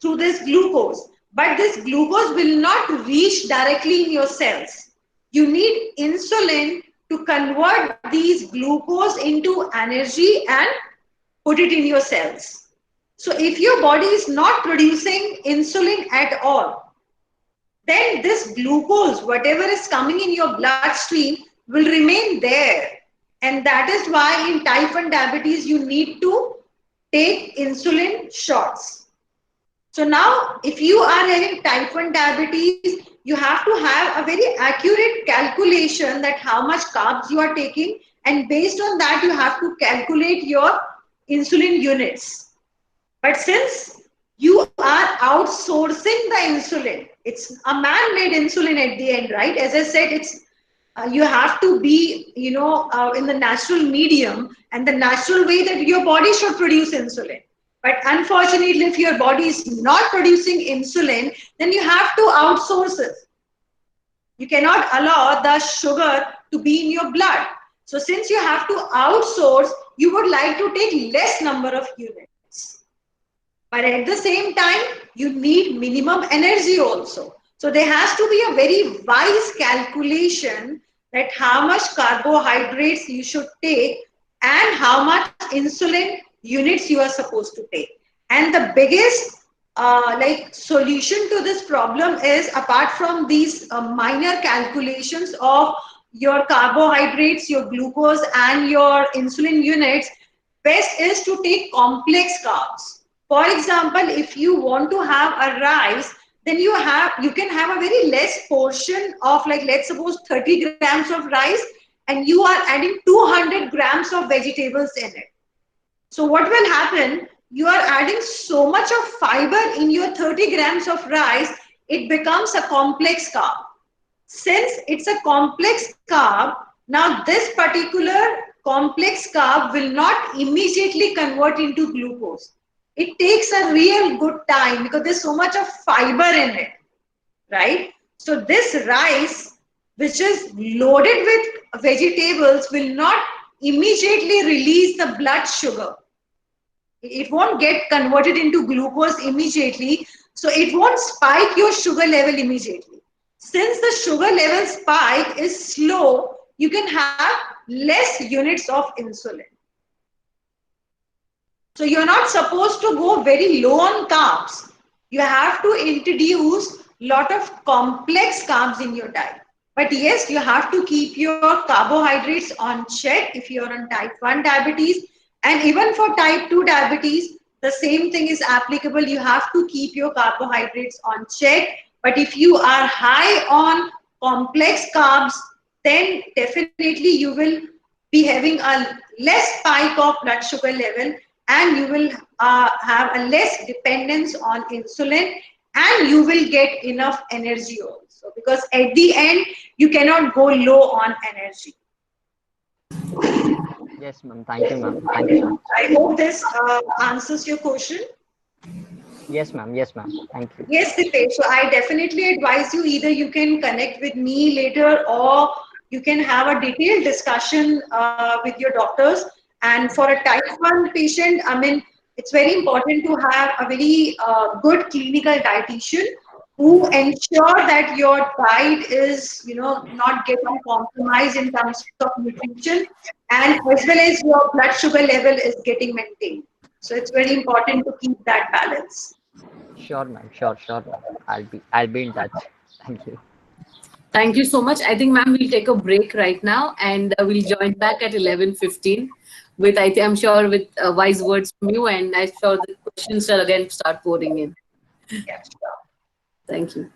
Through this glucose. But this glucose will not reach directly in your cells. You need insulin to convert these glucose into energy and put it in your cells. So if your body is not producing insulin at all, then this glucose, whatever is coming in your bloodstream, will remain there. And that is why in type 1 diabetes, you need to take insulin shots. So now, if you are having type 1 diabetes, you have to have a very accurate calculation that how much carbs you are taking, and based on that, you have to calculate your insulin units. But since you are outsourcing the insulin, it's a man-made insulin at the end, right? As I said, it's you have to be, in the natural medium and the natural way that your body should produce insulin. But unfortunately, if your body is not producing insulin, then you have to outsource it. You cannot allow the sugar to be in your blood. So since you have to outsource, you would like to take less number of units. But at the same time, you need minimum energy also. So there has to be a very wise calculation that how much carbohydrates you should take and how much insulin units you are supposed to take. And the biggest solution to this problem is, apart from these minor calculations of your carbohydrates, your glucose and your insulin units, best is to take complex carbs. For example, if you want to have a rice, then you can have a very less portion of, like, let's suppose 30 grams of rice, and you are adding 200 grams of vegetables in it. So what will happen? You are adding so much of fiber in your 30 grams of rice, it becomes a complex carb. Since it's a complex carb, now this particular complex carb will not immediately convert into glucose. It takes a real good time because there's so much of fiber in it, right? So this rice, which is loaded with vegetables, will not immediately release the blood sugar. It won't get converted into glucose immediately, so it won't spike your sugar level immediately. Since the sugar level spike is slow, you can have less units of insulin. So you're not supposed to go very low on carbs. You have to introduce lot of complex carbs in your diet. But yes, you have to keep your carbohydrates on check if you're on type 1 diabetes. And even for type 2 diabetes, the same thing is applicable. You have to keep your carbohydrates on check. But if you are high on complex carbs, then definitely you will be having a less spike of blood sugar level, and you will have a less dependence on insulin, and you will get enough energy also, because at the end you cannot go low on energy. Yes, ma'am. Thank you, ma'am. Thank you so much. I hope this answers your question. Yes, ma'am. Yes, ma'am. Thank you. Yes, Dipesh. So I definitely advise you, either you can connect with me later, or you can have a detailed discussion with your doctors. And for a type 1 patient, I mean, it's very important to have a very good clinical dietitian who ensure that your diet is, not getting compromised in terms of nutrition, and as well as your blood sugar level is getting maintained. So it's very important to keep that balance. Sure, ma'am. Sure, sure, ma'am. I'll be in touch. Thank you. Thank you so much. I think, ma'am, we'll take a break right now, and we'll join back at 11:15 with, I'm sure, with wise words from you, and I'm sure the questions shall again start pouring in. Yeah, sure. Thank you.